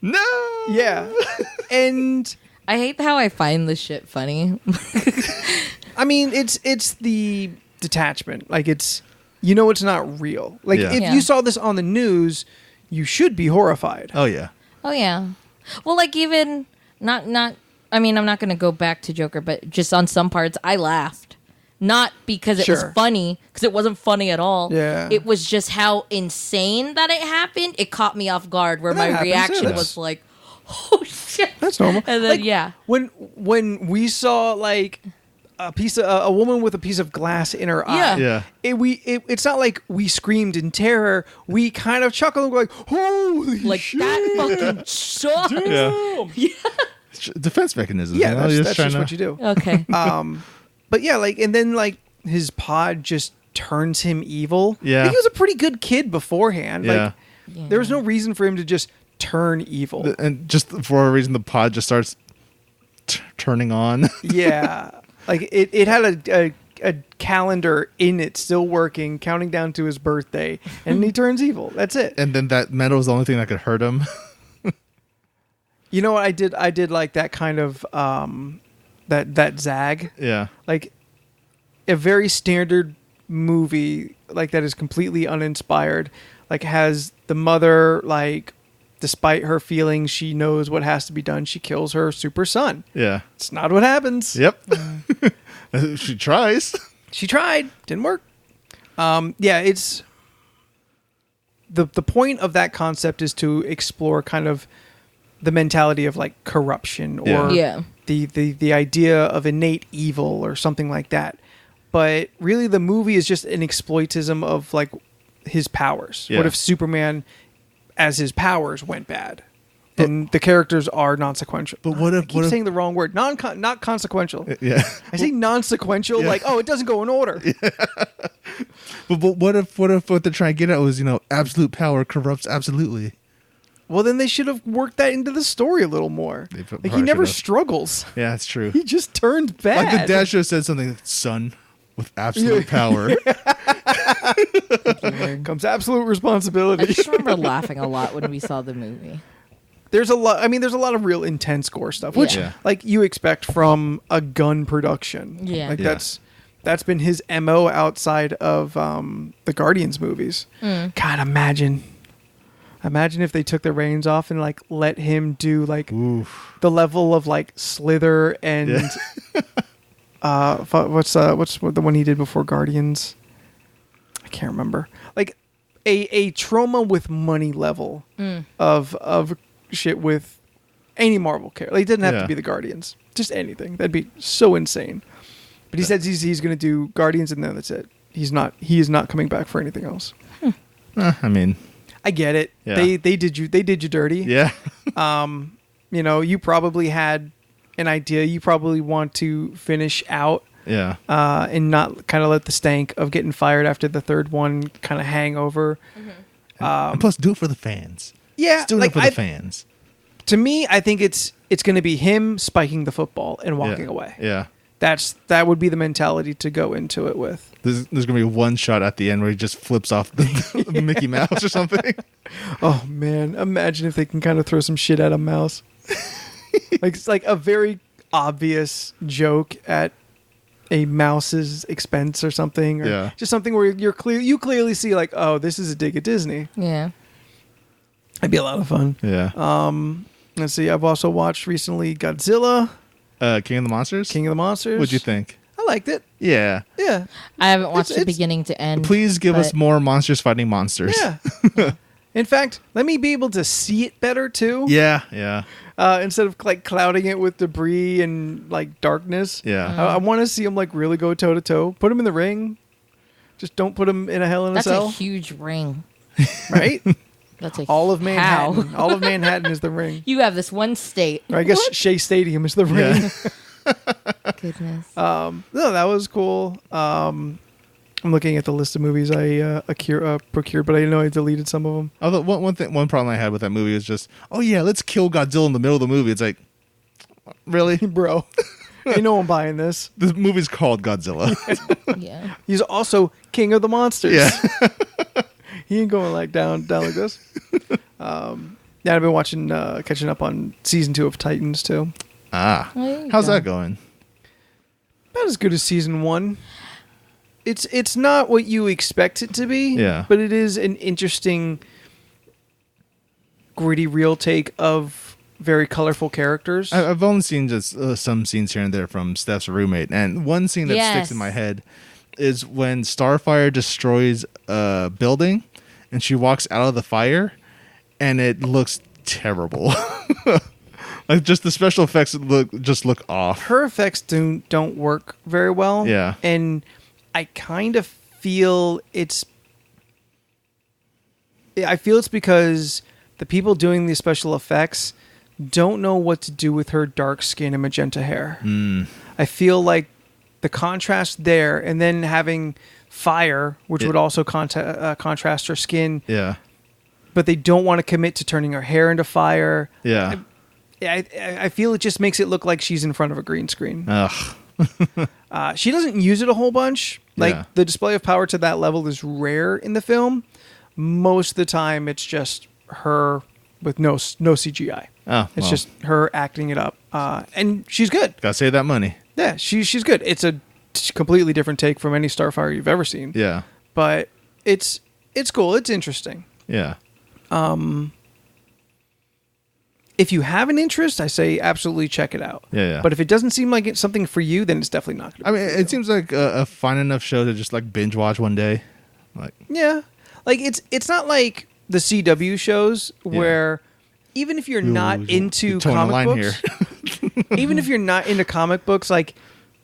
No. Yeah. And I hate how I find this shit funny. I mean, it's the detachment. Like it's it's not real. Like Yeah. if Yeah. you saw this on the news, you should be horrified. Oh yeah. Oh yeah. Well, like even not. I mean, I'm not going to go back to Joker, but just on some parts, I laughed. Not because it was Sure. funny, because it wasn't funny at all. Yeah. It was just how insane that it happened. It caught me off guard, where But that my happens, reaction yeah. was like, "Oh shit!" That's normal. And then Like, yeah, when we saw like a woman with a piece of glass in her Yeah. eye. Yeah. It's not like we screamed in terror. We kind of chuckled and were like, "Holy like shit!" that fucking sucks. Yeah. Defense mechanisms. Yeah, you know? that's just what you do. Okay. But yeah, like, and then like his pod just turns him evil. Yeah. Like, he was a pretty good kid beforehand. Yeah. Like, there was no reason for him to just turn evil. And just for a reason, the pod just starts turning on. Yeah, like it had a calendar in it still working, counting down to his birthday, and he turns evil. That's it. And then that metal was the only thing that could hurt him. You know what I did? I did like that kind of that zag, Yeah. like a very standard movie like that is completely uninspired. Like has the mother, like, despite her feelings, she knows what has to be done. She kills her super son. Yeah. It's not what happens. Yep. She tries. She tried, didn't work. Yeah, it's the point of that concept is to explore kind of the mentality of like corruption or Yeah. the idea of innate evil or something like that. But really, the movie is just an exploitism of like his powers. Yeah. What if Superman, as his powers, went bad? And the characters are non-sequential. But what if- I keep what if- saying the wrong word? Not consequential. Yeah. I say non-sequential, Yeah. like, oh, it doesn't go in order. But what if what they're trying to get at was, absolute power corrupts absolutely. Well, then they should have worked that into the story a little more. They Like, probably he never should've. struggles. Yeah, that's true. He just turns bad. Like the dad should have said something like, son with absolute power. Comes absolute I responsibility. just remember laughing a lot when we saw the movie. There's a lot. I mean, there's a lot of real intense gore stuff, which Yeah. like you expect from a gun production. Yeah. like Yeah. that's been his MO outside of the Guardians movies. God, imagine if they took the reins off and like let him do like Oof. the level of like Slither and what's the one he did before Guardians? I can't remember. Like a trauma with money level of shit with any Marvel character. Like, it didn't have Yeah. to be the Guardians. Just anything. That'd be so insane. But he says he's going to do Guardians and then that's it. He is not coming back for anything else. I mean, I get it. Yeah. They did you dirty. yeah. You probably had an idea you probably want to finish out Yeah. and not kind of let the stank of getting fired after the third one kind of hang over. And plus, do it for the fans. Yeah, Just do it for the fans. To me, I think it's going to be him spiking the football and walking away. Yeah. That would be the mentality to go into it with. There's going to be one shot at the end where he just flips off the Mickey Mouse or something. Oh man, imagine if they can kind of throw some shit at a mouse. Like it's like a very obvious joke at a mouse's expense or something, or Yeah. just something where you clearly see like, oh, this is a dig at Disney. Yeah. It'd be a lot of fun. Yeah. Let's see. I've also watched recently Godzilla, King of the Monsters? King of the Monsters. What'd you think? I liked it. Yeah. Yeah. I haven't watched It's- it beginning to end. Please give us but- more monsters fighting monsters. Yeah. In fact, let me be able to see it better too. Yeah. Instead of like clouding it with debris and like darkness. Yeah. I want to see him like really go toe to toe. Put him in the ring. Just don't put him in a Hell in a That's Cell. a huge ring. Right? That's a All of Manhattan. How? All of Manhattan is the ring. You have this one state. Or I guess Shea Stadium is the ring. Goodness. No, that was cool. I'm looking at the list of movies I procured, but I know I deleted some of them. Although one problem I had with that movie is just, oh yeah, let's kill Godzilla in the middle of the movie. It's like, really, Bro. Ain't no one buying this. This movie's called Godzilla. Yeah. He's also king of the monsters. Yeah. He ain't going like down like this. Yeah, I've been watching, catching up on season 2 of Titans too. Ah, There you how's go. that going? About as good as season 1. It's not what you expect it to be. Yeah. But it is an interesting, gritty, real take of very colorful characters. I've only seen just some scenes here and there from Steph's roommate, and one scene that sticks Yes. in my head is when Starfire destroys a building, and she walks out of the fire, and it looks terrible. Like just the special effects look off. Her effects don't work very well. Yeah. And I kind of feel it's because the people doing these special effects don't know what to do with her dark skin and magenta hair. I feel like the contrast there, and then having fire, which would also contrast her skin, Yeah. but they don't want to commit to turning her hair into fire. Yeah. I feel it just makes it look like she's in front of a green screen. Ugh. She doesn't use it a whole bunch. Like, Yeah. the display of power to that level is rare in the film. Most of the time, it's just her with no CGI. Oh, It's well. just her acting it up. And she's good. Gotta save that money. Yeah, she's good. It's a completely different take from any Starfire you've ever seen. Yeah. But it's cool. It's interesting. Yeah. If you have an interest, I say absolutely check it out. Yeah. But if it doesn't seem like it's something for you, then it's definitely not. I mean, it seems like a fun enough show to just like binge watch one day. Like, Yeah, like it's not like the CW shows where even if you're not into towing the comic line books, even if you're not into comic books, like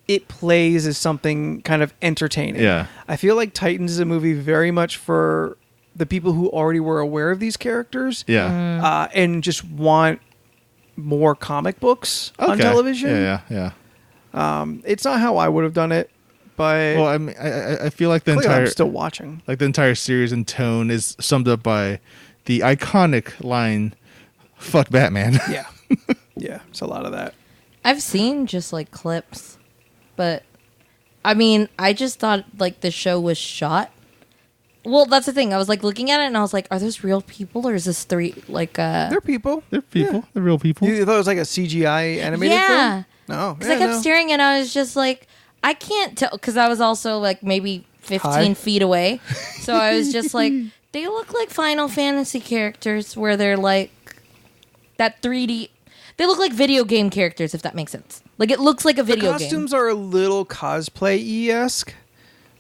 it plays as something kind of entertaining. Yeah. I feel like Titans is a movie very much for the people who already were aware of these characters. yeah. And just want more comic books on television. Yeah. It's not how I would have done it, but Well, I mean, I feel like the clearly entire I'm still watching. like the entire series and tone is summed up by the iconic line, "Fuck Batman." Yeah, yeah, it's a lot of that. I've seen just like clips, but I mean, I just thought like the show was shot. Well, that's the thing. I was like looking at it and I was like, are those real people or is this They're people. They're people. They're real people. You thought it was like a CGI animated Yeah. film? No. Because I kept staring and I was just like, I can't tell. Because I was also like maybe 15 High. feet away. So I was just like, they look like Final Fantasy characters where they're like that 3D. They look like video game characters, if that makes sense. Like it looks like a video The game. costumes are a little cosplay-esque,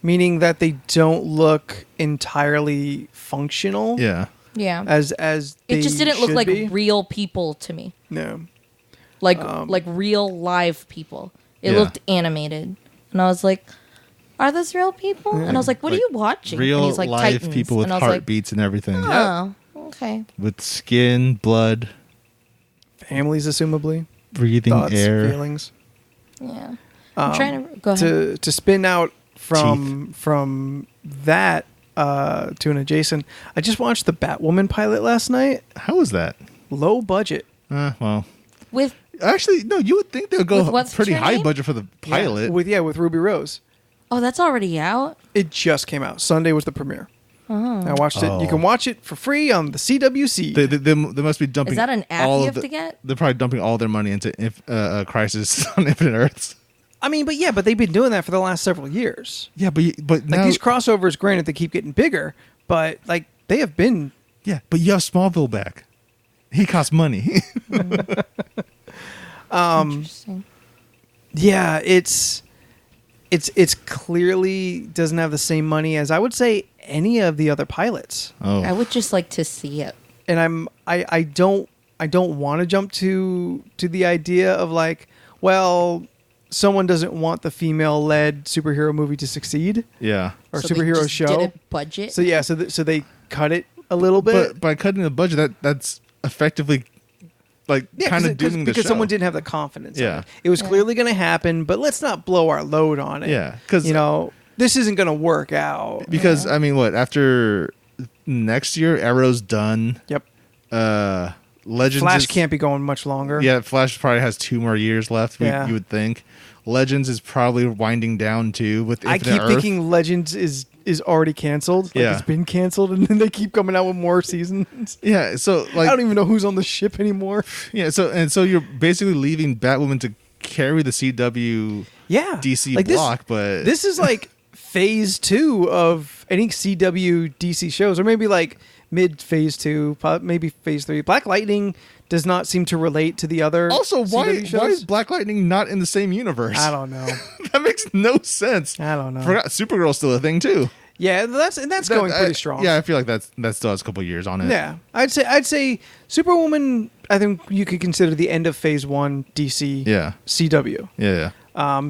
meaning that they don't look entirely functional. Yeah. Yeah. As they It just didn't look should like be. real people to me. No. Like real live people. It Yeah. looked animated. And I was like, are those real people? And I was like, what are you watching? And Real he's like, live Titans. people with and I was like, heartbeats and everything, oh, okay. with skin, blood, Families, assumably. breathing Thoughts, air. feelings. Yeah. I'm trying to go ahead. To spin out from that to an adjacent. I just watched the Batwoman pilot last night. How was that? Low budget. Well, With actually, no. You would think they would go With what's pretty her high name? budget for the pilot. With Ruby Rose. oh, that's already out. It just came out. Sunday was the premiere. I watched it. You can watch it for free on the CWC. They must be dumping. Is that an app all you of have to get? They're probably dumping all their money into Crisis on Infinite Earths. I mean, but they've been doing that for the last several years. Yeah, but now, Like these crossovers, granted, they keep getting bigger, but like they have been. yeah, but you have Smallville back. He costs money. Interesting. Yeah, it's clearly doesn't have the same money as I would say any of the other pilots. I Oh, would just like to see it. And I don't want to jump to the idea of like, well, someone doesn't want the female-led superhero movie to succeed yeah. or So they superhero just show. didn't budget. So yeah, so they cut it a little bit. But by cutting the budget, that's effectively like Yeah, kind of dooming the because show. someone didn't have the confidence. Yeah. in it. It was clearly going to happen, but let's not blow our load on it. Yeah, 'cause- this isn't going to work out. Because I mean, what after next year, Arrow's done. Yep. Legends. Flash is- can't be going much longer. Yeah, Flash probably has 2 more years left. Yeah. You would think. Legends is probably winding down too. With I Infinite keep Earth. thinking Legends is already canceled. Like Yeah. it's been canceled, and then they keep coming out with more seasons. Yeah, so I like don't even know who's on the ship anymore. yeah, so you're basically leaving Batwoman to carry the CW Yeah, DC like block, but this is like phase 2 of any CW DC shows, or maybe like mid phase 2, maybe phase 3. Black Lightning does not seem to relate to the other. also CW shows. why is Black Lightning not in the same universe? I don't know. That makes no sense. I don't know. Forgot Supergirl's still a thing too. Yeah, that's going That- pretty strong. Yeah, I feel like that still has a couple years on it. Yeah, I'd say Superwoman. I think you could consider the end of Phase 1 DC. Yeah. CW. Yeah.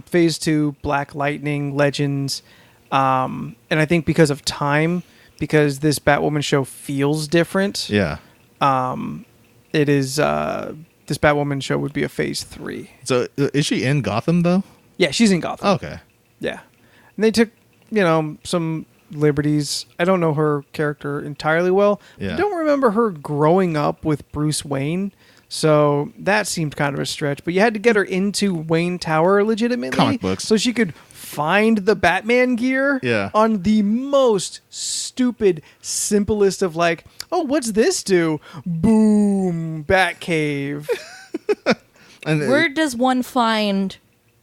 Phase 2 Black Lightning Legends, and I think because of time, because this Batwoman show feels different. Yeah. It is. This Batwoman show would be a Phase 3. So is she in Gotham though? Yeah, she's in Gotham. Okay. Yeah, and they took some liberties. I don't know her character entirely well. Yeah. I don't remember her growing up with Bruce Wayne, so that seemed kind of a stretch. But you had to get her into Wayne Tower legitimately, Comic books. so she could find the Batman gear. Yeah. On the most stupid, simplest of like, oh, what's this do? Boom, Batcave. And Where does one find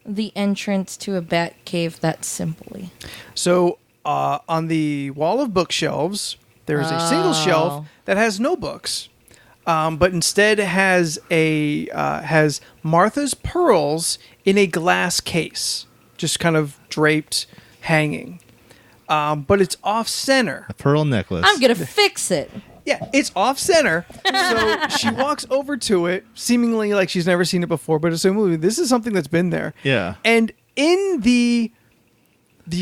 the entrance to a bat cave that simply? So on the wall of bookshelves, there is a single shelf that has no books, but instead has has Martha's pearls in a glass case, just kind of draped, hanging. But it's off center. a pearl necklace. I'm gonna fix it. Yeah, it's off center. So she walks over to it, seemingly like she's never seen it before, but assuming this is something that's been there. Yeah. And in the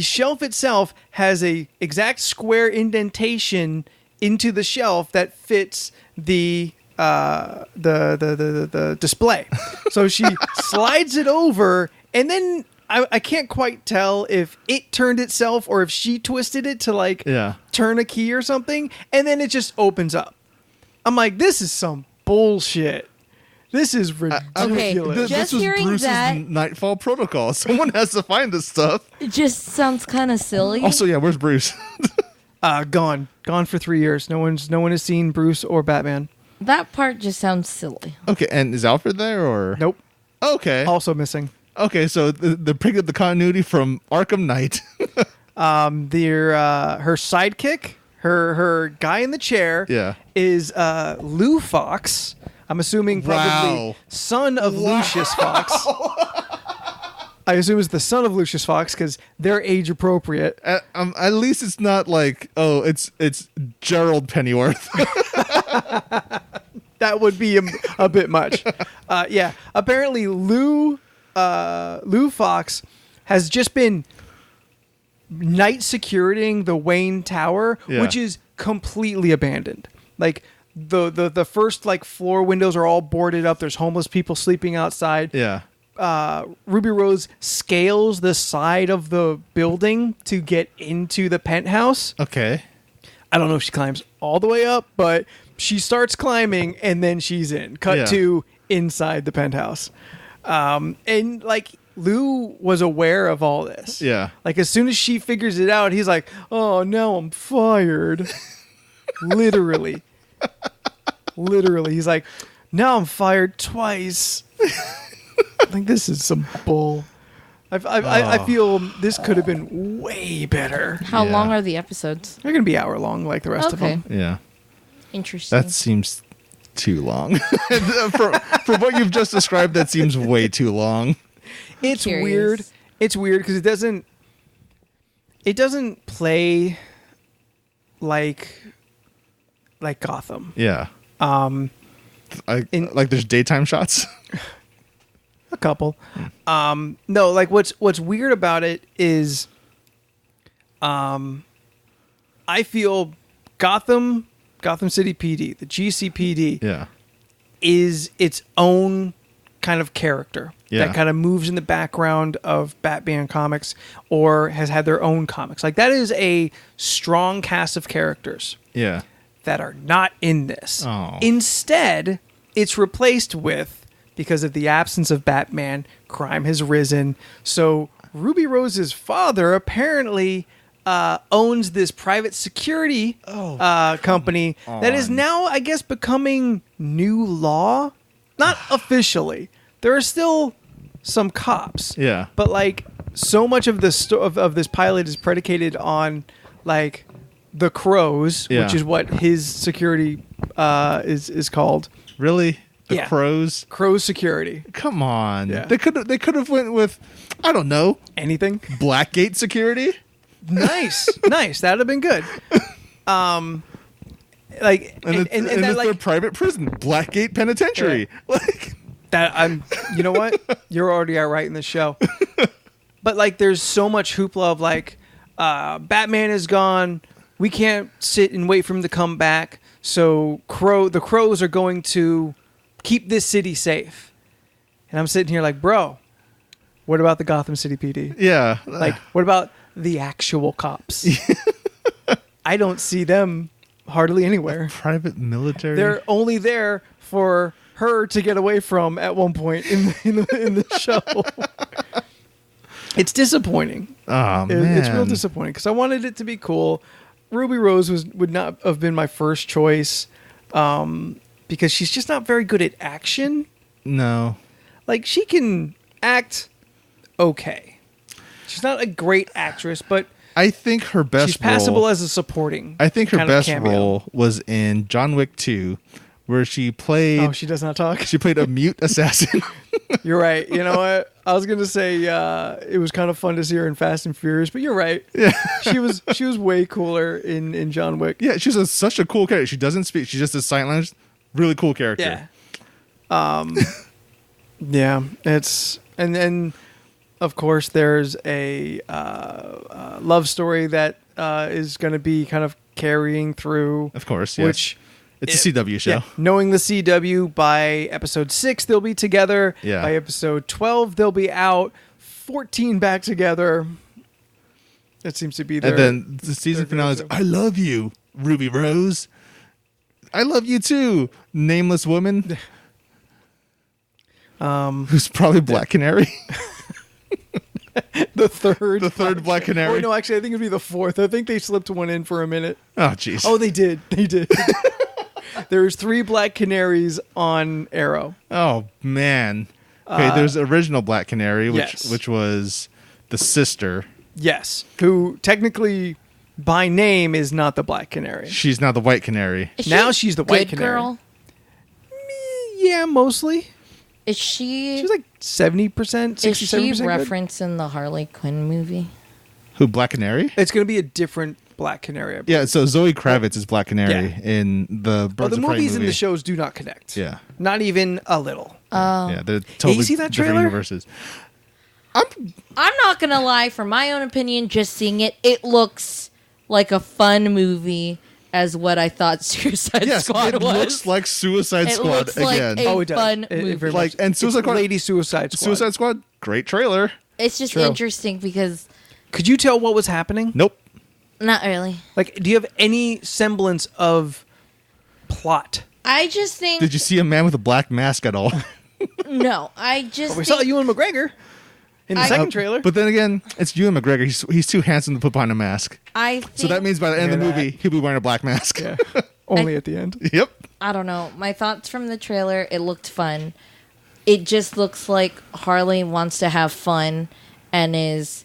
shelf itself has a exact square indentation into the shelf that fits the display. So she slides it over, and then I can't quite tell if it turned itself or if she twisted it to like Yeah. turn a key or something, and then it just opens up. I'm like, this is some bullshit. This is ridiculous. Okay, Just was hearing Bruce's that- Nightfall protocol. Someone has to find this stuff. It just sounds kind of silly. Also, yeah, where's Bruce? Gone for 3 years. No one has seen Bruce or Batman. That part just sounds silly. Okay, and is Alfred there or Nope. Okay. Also missing. Okay, so they're picking up the continuity from Arkham Knight. Her sidekick, her guy in the chair, Yeah. is Lou Fox. I'm assuming probably Wow. son of Lucius Fox. I assume it's the son of Lucius Fox because they're age appropriate. At least it's not like, oh, it's Gerald Pennyworth. That would be a bit much. Yeah, apparently Lou Fox has just been night securing the Wayne Tower, Yeah. which is completely abandoned. Like the first like floor windows are all boarded up. There's homeless people sleeping outside. Yeah. Ruby Rose scales the side of the building to get into the penthouse. Okay. I don't know if she climbs all the way up, but she starts climbing and then she's in. Cut Yeah. to inside the penthouse. And like Lou was aware of all this. Yeah. Like as soon as she figures it out, he's like, "Oh, now I'm fired." Literally. Literally. He's like, "Now I'm fired twice." Like this is some bull. I feel this could have been way better. How Yeah. long are the episodes? They're going to be hour long like the rest of Okay. them. Yeah. Interesting. That seems too long. for what you've just described, that seems way too long. It's Curious. weird. It's weird because it doesn't play like Gotham. Yeah. Like there's daytime shots. A couple. No, like what's weird about it is, I feel Gotham City PD, the GCPD, Yeah. is its own kind of character Yeah. that kind of moves in the background of Batman comics or has had their own comics. Like that is a strong cast of characters Yeah. that are not in this. Oh. Instead, it's replaced with, because of the absence of Batman, crime has risen. So Ruby Rose's father apparently owns this private security company that is now, I guess, becoming new law. Not officially. There are still some cops. Yeah. But like so much of this of this pilot is predicated on like the Crows, Yeah. which is what his security is called. Really? The Yeah. Crows? Crows security. Come on. Yeah. They could have went with, I don't know, Anything? Blackgate security? Nice. Nice. That'd have been good. Like And and it's that, like, their private prison, Blackgate Penitentiary. Like, that you know what? You're already right in the show. But like there's so much hoopla of like Batman is gone. We can't sit and wait for him to come back. So the Crows are going to keep this city safe. And I'm sitting here like, bro, what about the Gotham City PD? yeah. Like, what about the actual cops? I don't see them hardly anywhere. Private military. They're only there for her to get away from at one point in the show. It's disappointing. Oh, man. It's real disappointing because I wanted it to be cool. Ruby Rose would not have been my first choice because she's just not very good at action. No. Like, she can act okay. She's not a great actress, but I think her best she's passable role, as a supporting. I think her kind of best cameo. role was in John Wick 2, where she played Oh, she does not talk. she played a mute assassin. You're right. You know what? I was gonna say it was kind of fun to see her in Fast and Furious, but you're right. Yeah. She was way cooler in John Wick. Yeah, she's such a cool character. She doesn't speak. She just does sign language. Really cool character. Yeah. Yeah. It's and then of course there's a love story that is going to be kind of carrying through. Of course, yes. Which it's a CW show. Yeah, knowing the CW, by episode 6 they'll be together. Yeah. By episode 12 they'll be out. 14 back together. It seems to be their. And then the season finale is, I love you, Ruby Rose. I love you too, nameless woman. Who's probably Black Canary. the third. The third Black Canary. Oh, no, actually, I think it'd be the fourth. I think they slipped one in for a minute. Oh, jeez. Oh, they did. They did. There's 3 Black Canaries on Arrow. Oh, man. Okay, there's original Black Canary, Yes. which was the sister. Yes. Who technically, by name, is not the Black Canary. She's not the White Canary. Is she Now a she's the White good Canary. girl? Yeah, mostly. Is she? She's like 70%, 67% Is she good. referenced in the Harley Quinn movie? Who, Black Canary? It's going to be a different Black Canary. I believe. Yeah, so Zoe Kravitz is Black Canary Yeah. in the Birds The of Prey movies movie. and the shows do not connect. Yeah. Not even a little. Yeah, they're totally see that different trailer? universes. I'm not gonna lie. For my own opinion, just seeing it, it looks like a fun movie as what I thought Suicide Yes, Squad it was. looks like Suicide It Squad looks like again. a Oh, it does. fun It movie. very Like, much- and Suicide it's Squad- Lady Suicide Squad. Suicide Squad, great trailer. It's just True. interesting because Could you tell what was happening? Nope. not really. Like, do you have any semblance of plot? I just think Did you see a man with a black mask at all? no. I just We think, saw Ewan McGregor in the second trailer. But then again, it's Ewan McGregor. He's too handsome to put behind a mask. I think, So that means by the end of the Hear that. movie, he'll be wearing a black mask. Yeah. Only at the end. Yep. I don't know. My thoughts from the trailer. It looked fun. It just looks like Harley wants to have fun and is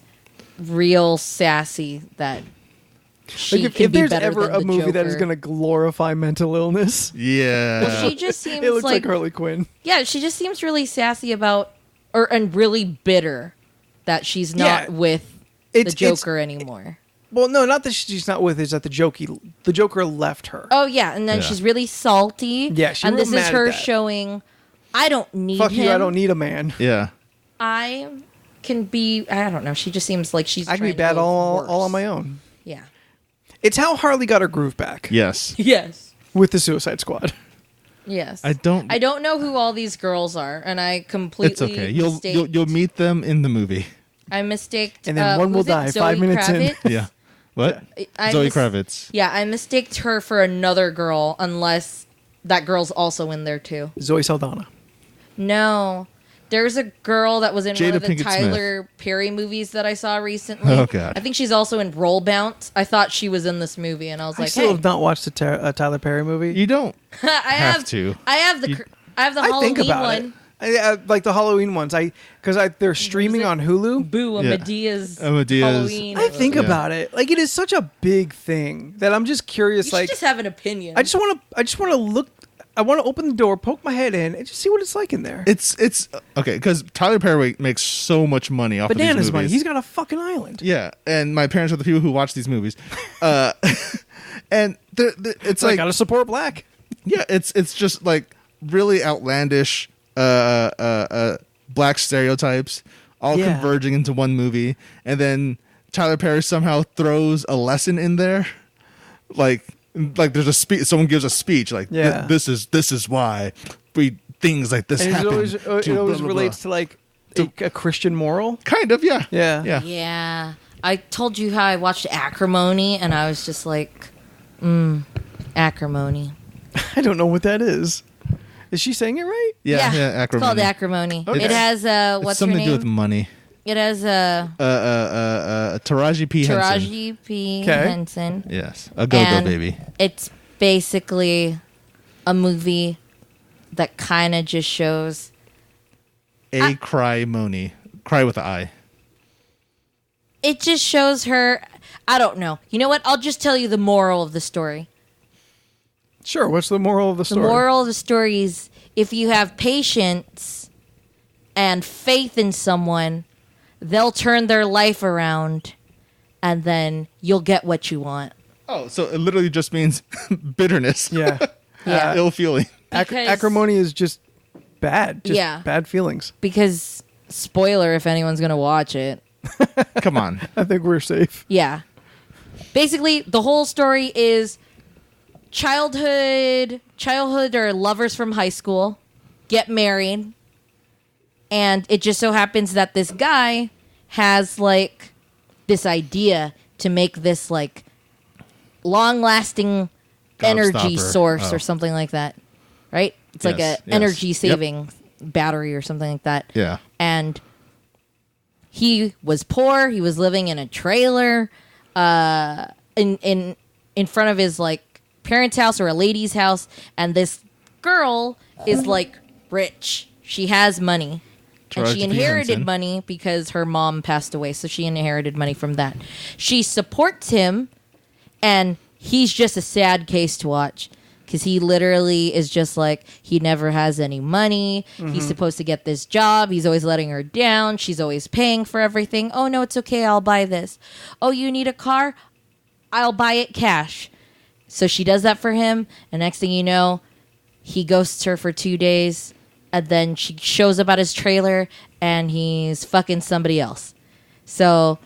real sassy that she Like, can if be there's better ever than a the movie that is Joker. going to glorify mental illness, Yeah. She just seems it looks like like Harley Quinn. yeah, she just seems really sassy about and really bitter that she's not Yeah. with the It's- Joker anymore. Well, no, not that she's not with. Is that the Joker left her? Oh yeah, and then Yeah. she's really salty. Yeah, she's and real this mad is at her that. showing, I don't need Fuck him. you! I don't need a man. Yeah. I can be. I don't know. She just seems like she's. I can be trying to bad go all worse. on my own. Yeah. It's how Harley got her groove back Yes. Yes. with the Suicide Squad. Yes. I don't know who all these girls are, and I completely. It's okay. You'll meet them in the movie. I mistaked. And then one will who's it? die Zoe 5 minutes in. Kravitz? Yeah. What? I Zoe mis- Kravitz. Yeah, I mistaked her for another girl, unless that girl's also in there too. Zoe Saldana. No. There's a girl that was in one Jada of the Pinkett Tyler Perry movies that I saw recently. Oh, God. I think she's also in Roll Bounce. I thought she was in this movie, and I was I like, still hey. have not watched the Tyler Perry movie. You don't I have to. I have the I Halloween think about one. it. I like the Halloween ones. Because they're streaming it? on Hulu. Boo, Yeah. Medea's Medea's- Halloween. I think Yeah. about it. Like it is such a big thing that I'm just curious. You Like should just have an opinion. I just want to look. I want to open the door, poke my head in, and just see what it's like in there. It's okay because Tyler Perry makes so much money off of Bananas these money. movies. He's got a fucking island. Yeah, and my parents are the people who watch these movies, and it's I like gotta support black. yeah, it's just like really outlandish black stereotypes all Yeah. converging into one movie, and then Tyler Perry somehow throws a lesson in there, like there's a speech. Someone gives a speech like, Yeah. this is why we things like this And happen. it always to blah, blah, relates blah. to like a Christian moral. Kind of, yeah, Yeah. yeah. Yeah. I told you how I watched Acrimony, and I was just like, acrimony. I don't know what that is. Is she saying it right? Yeah, It's acrimony. called Acrimony. Okay. It has, It's what's her something to do name? with money. It has, Taraji P. Henson. Taraji P. Okay. Henson. Yes, a go-go And baby. It's basically a movie that kind of just shows. Cry Moni. Cry with an I. It just shows her. I don't know. You know what? I'll just tell you the moral of the story. Sure. What's the moral of the The story? moral of the story is if you have patience and faith in someone, they'll turn their life around and then you'll get what you want. Oh, so it literally just means bitterness. Yeah. Yeah. Ill feeling. Because- Acrimony is just bad. Just Yeah. bad feelings. Because, spoiler if anyone's going to watch it. Come on. I think we're safe. Yeah. Basically, the whole story is childhood or lovers from high school get married, and it just so happens that this guy has like this idea to make this like long-lasting energy Gobstopper. source Oh. or something like that. Right? It's like Yes, a yes. energy Yep. saving battery or something like that. Yeah. And he was poor. He was living in a trailer, in front of his like parents' house or a lady's house. And this girl is like rich. She has money, and Taraji she P. inherited Henson. money because her mom passed away. So she inherited money from that. She supports him, and he's just a sad case to watch. Because he literally is just like, he never has any money. He's supposed to get this job. He's always letting her down. She's always paying for everything. Oh, no, it's okay. I'll buy this. Oh, you need a car? I'll buy it cash. So she does that for him. And next thing you know, he ghosts her for 2 days. And then she shows up at his trailer and he's fucking somebody else. So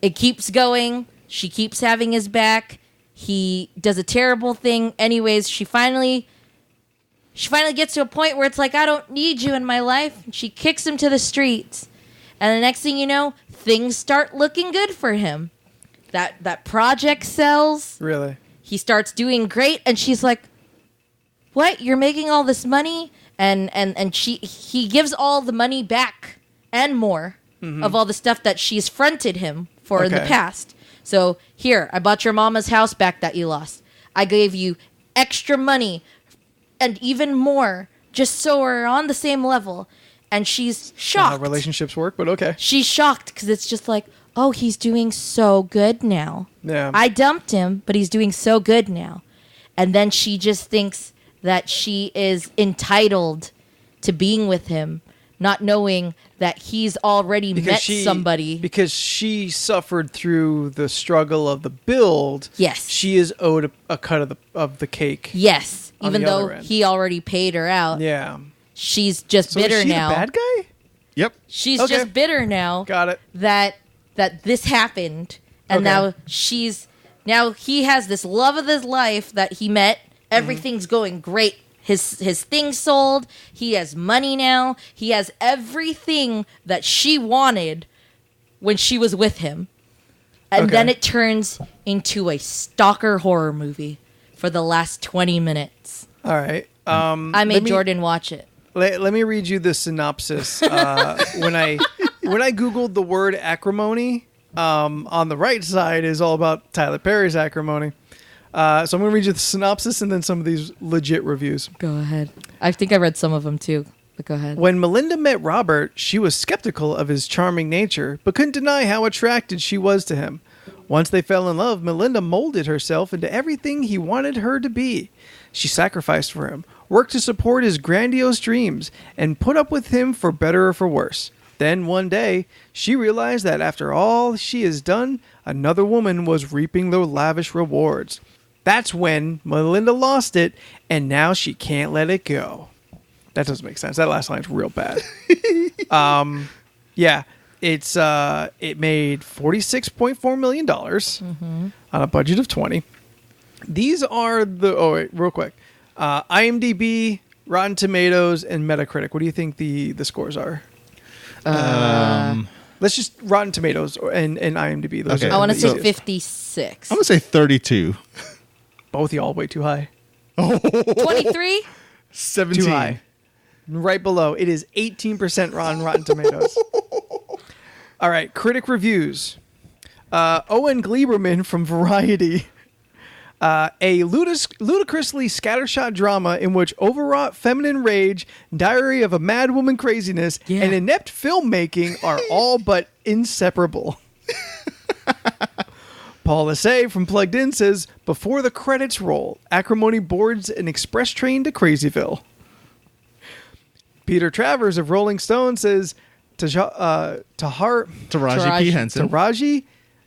it keeps going. She keeps having his back. He does a terrible thing. Anyways, she finally gets to a point where it's like, I don't need you in my life. And she kicks him to the streets. And the next thing you know, things start looking good for him. That project sells. Really? He starts doing great, and she's like, "What? You're making all this money?" And he gives all the money back and more of all the stuff that she's fronted him for in the Okay. past. So, here, I bought your mama's house back that you lost. I gave you extra money and even more just so we're on the same level. And she's How shocked. relationships work, but okay. She's shocked because it's just like, oh, he's doing so good now. Yeah. I dumped him, but he's doing so good now. And then she just thinks that she is entitled to being with him not knowing that he's already met somebody. Because she suffered through the struggle of the build. Yes. She is owed a cut of the cake. Yes. On Even the though other end. he already paid her out. Yeah. She's just So bitter is she now. the bad guy? Yep. She's Okay. just bitter now. Got it. That this happened, and Okay. now he has this love of his life that he met. Everything's going great. His thing sold. He has money now. He has everything that she wanted when she was with him. And Okay. then it turns into a stalker horror movie for the last 20 minutes. All right. I made Jordan watch it. Let me read you the synopsis. When I Googled the word acrimony, on the right side is all about Tyler Perry's acrimony. So I'm going to read you the synopsis and then some of these legit reviews. Go ahead. I think I read some of them too, but go ahead. When Melinda met Robert, she was skeptical of his charming nature, but couldn't deny how attracted she was to him. Once they fell in love, Melinda molded herself into everything he wanted her to be. She sacrificed for him, worked to support his grandiose dreams, and put up with him for better or for worse. Then one day, she realized that after all she has done, another woman was reaping the lavish rewards. That's when Melinda lost it, and now she can't let it go. That doesn't make sense. That last line's real bad. Yeah, it made $46.4 million on a budget of 20. These are real quick. IMDb, Rotten Tomatoes, and Metacritic. What do you think the scores are? Let's just Rotten Tomatoes and IMDb. Those Okay. are I want to the say easiest. 56. I'm gonna say 32. Both y'all way too high. 23? 17. Too high. Right below. It is 18% on Rotten Tomatoes. All right. Critic reviews. Owen Gleiberman from Variety. A ludicrously scattershot drama in which overwrought feminine rage, diary of a mad woman craziness, Yeah. and inept filmmaking are all but inseparable. Paul Assay from Plugged In says, before the credits roll, acrimony boards an express train to Crazyville. Peter Travers of Rolling Stone says, Taraji Taraji. P. Henson. Taraji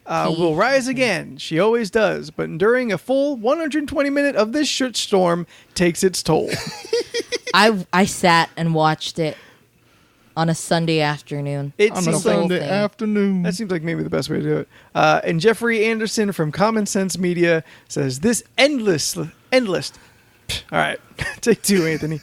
will rise again. She always does. But enduring a full 120-minute of this shitstorm takes its toll. I sat and watched it on a Sunday afternoon. It On a seems like Sunday thing. afternoon. that seems like maybe the best way to do it. And Jeffrey Anderson from Common Sense Media says, this endless. All right, take two, Anthony.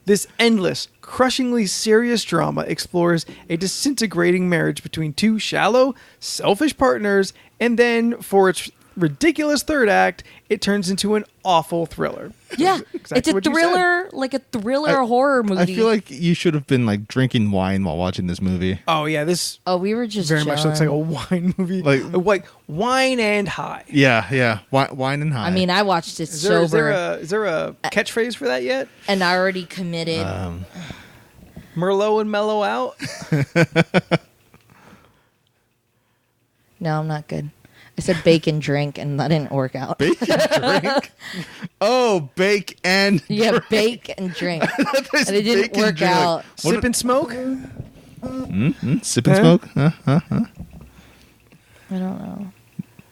This endless, crushingly serious drama explores a disintegrating marriage between two shallow, selfish partners, and then, for its ridiculous third act, it turns into an awful thriller. Yeah, Exactly it's a what you said. thriller, like a thriller horror movie. I feel like you should have been like drinking wine while watching this movie. Oh, yeah, this we were just very much looks like a chilling. wine movie. Like- Like wine and high. Yeah. Wine and high. I mean, I watched it Is there sober, is there a catchphrase for that yet? and I already committed. Merlot and mellow out? No, I'm not good. I said bake and drink, and that didn't work out. bake and drink. Oh, bake and Yeah, drink. bake and drink, and It's it didn't bake and work drink. out. What Sip and smoke? Sip and smoke. I don't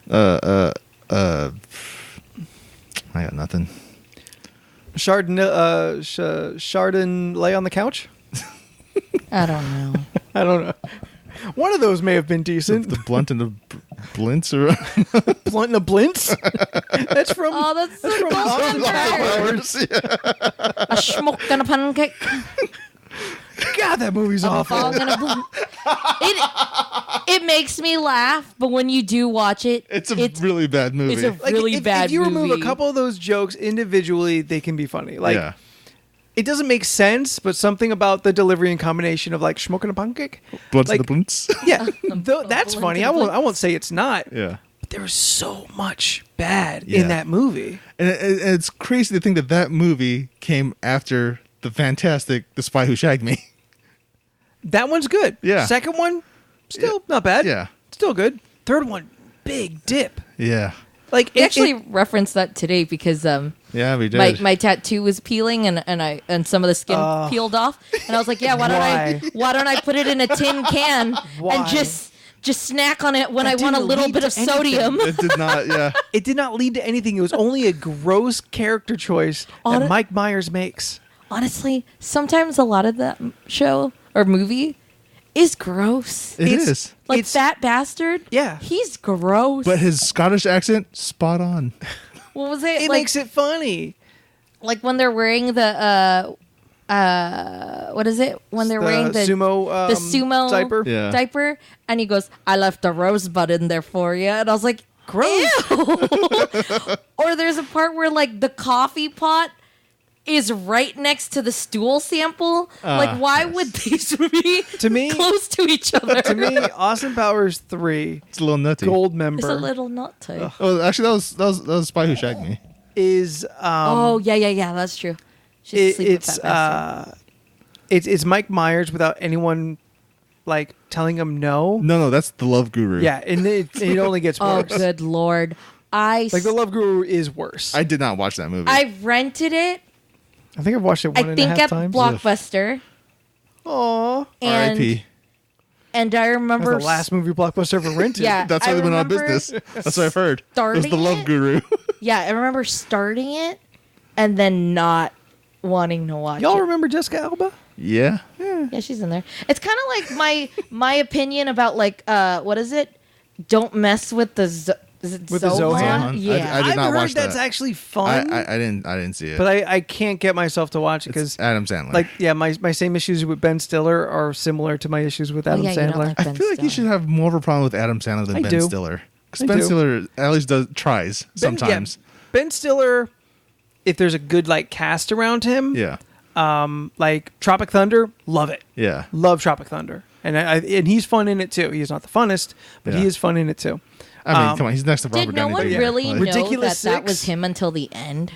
know. I got nothing. Chardonnay lay on the couch? I don't know. I don't know. One of those may have been decent. The blunt and the blints or Blunt and a Blintz? That's from... Oh, that's so from Austin Powers. A smoke and a pancake. God, that movie's awful. Fog and a it makes me laugh, but when you do watch it, It's a really bad movie. it's a really bad if you remove movie. a couple of those jokes individually, they can be funny. Like, yeah. it doesn't make sense, but something about the delivery and combination of like smoking a pancake. Blunts like- and the blints. Yeah, that's funny. I won't say it's not. Yeah. But there was so much bad Yeah. in that movie. And it's crazy to think that movie came after the fantastic The Spy Who Shagged Me. That one's good. Yeah. Second one, still not bad. Yeah. Still good. Third one, big dip. Yeah. Like We actually referenced that today because Yeah, we did. My tattoo was peeling and some of the skin peeled off, and I was like, yeah, why don't I put it in a tin can and just snack on it when I want a little bit of sodium. It did not. Yeah. It did not lead to anything. It was only a gross character choice that Mike Myers makes. Honestly, sometimes a lot of that show or movie is gross. It is. Like Fat Bastard. Yeah. He's gross. But his Scottish accent, spot on. What was it? It like, makes it funny. Like when they're wearing the what is it? When they're wearing the sumo diaper. And he goes, "I left a rosebud in there for you," and I was like, gross. Or there's a part where like the coffee pot is right next to the stool sample. Like, why would these be close to each other? To me, Austin Powers 3. It's a little nutty. Gold member. It's a little nutty. Oh, actually, that was Spy Who Shagged Me. Is yeah, that's true. It's Mike Myers without anyone like telling him no. No, that's the Love Guru. Yeah, and it only gets worse. Oh, good Lord. The Love Guru is worse. I did not watch that movie. I rented it. I think I've watched it one and a half times. I think at Blockbuster. Aww. R.I.P. And I remember... That's the last movie Blockbuster ever rented. Yeah, that's why they went out of business. That's what I've heard. It was the Love Guru. Yeah, I remember starting it and then not wanting to watch it. Y'all remember Jessica Alba? Yeah. Yeah, she's in there. It's kind of like my opinion about like, what is it? Don't mess with the... Is it with the Zohan? Yeah, I did not I've watch heard that's that. actually fun. I didn't see it. But I can't get myself to watch it because Adam Sandler. Like, yeah, my same issues with Ben Stiller are similar to my issues with Adam yeah, you don't Sandler. like I Ben feel like you Stiller. should have more of a problem with Adam Sandler than Ben Stiller. Because Ben Stiller at least tries sometimes. Ben Stiller, if there's a good like cast around him, like Tropic Thunder, love it. Yeah, love Tropic Thunder, and he's fun in it too. He's not the funnest, but he is fun in it too. I mean, come on, he's next to Robert Did no Downey one Jr. really know Ridiculous that 6? was him until the end?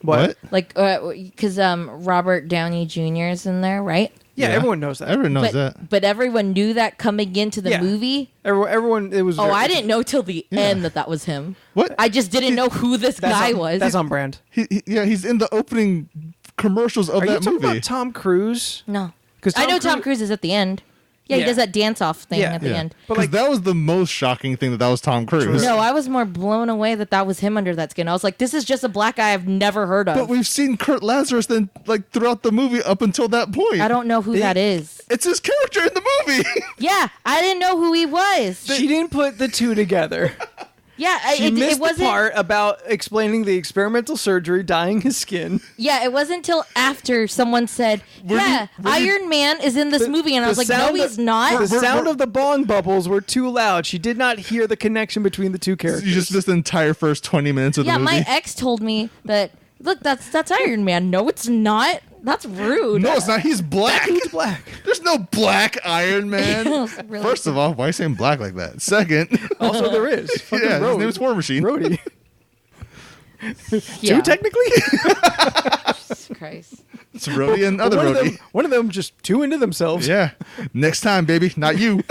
What? Like, because Robert Downey Jr. is in there, right? Yeah, everyone knows that. Everyone knows that. But everyone knew that coming into the movie. Everyone, it was. I didn't know till the end that was him. What? I just didn't know who this guy was. That's on brand. He's in the opening commercials of that movie. Are you talking about Tom Cruise? No, because I know Tom Cruise is at the end. Yeah, he does that dance-off thing at the end. Because that was the most shocking thing that was Tom Cruise. No, I was more blown away that was him under that skin. I was like, this is just a black guy I've never heard of. But we've seen Kurt Lazarus then, like, throughout the movie up until that point. I don't know who that is. It's his character in the movie. Yeah, I didn't know who he was. She didn't put the two together. Yeah, she missed it wasn't the part about explaining the experimental surgery dyeing his skin. Yeah, it wasn't until after someone said, Iron Man is in this movie, and I was like, no, he's not. The sound of the bong bubbles were too loud. She did not hear the connection between the two characters. You just missed the entire first 20 minutes of the movie. Yeah, my ex told me that, look, that's Iron Man. No, it's not. That's rude. No, it's not. He's black. Who's black? There's no black Iron Man. Really First of all, why are you saying black like that? Second, also there is. His name is War Machine. Rhodey. Yeah. Two technically? Jesus Christ. It's Rhodey and other Rhodey. One of them just too into themselves. Yeah. Next time, baby. Not you.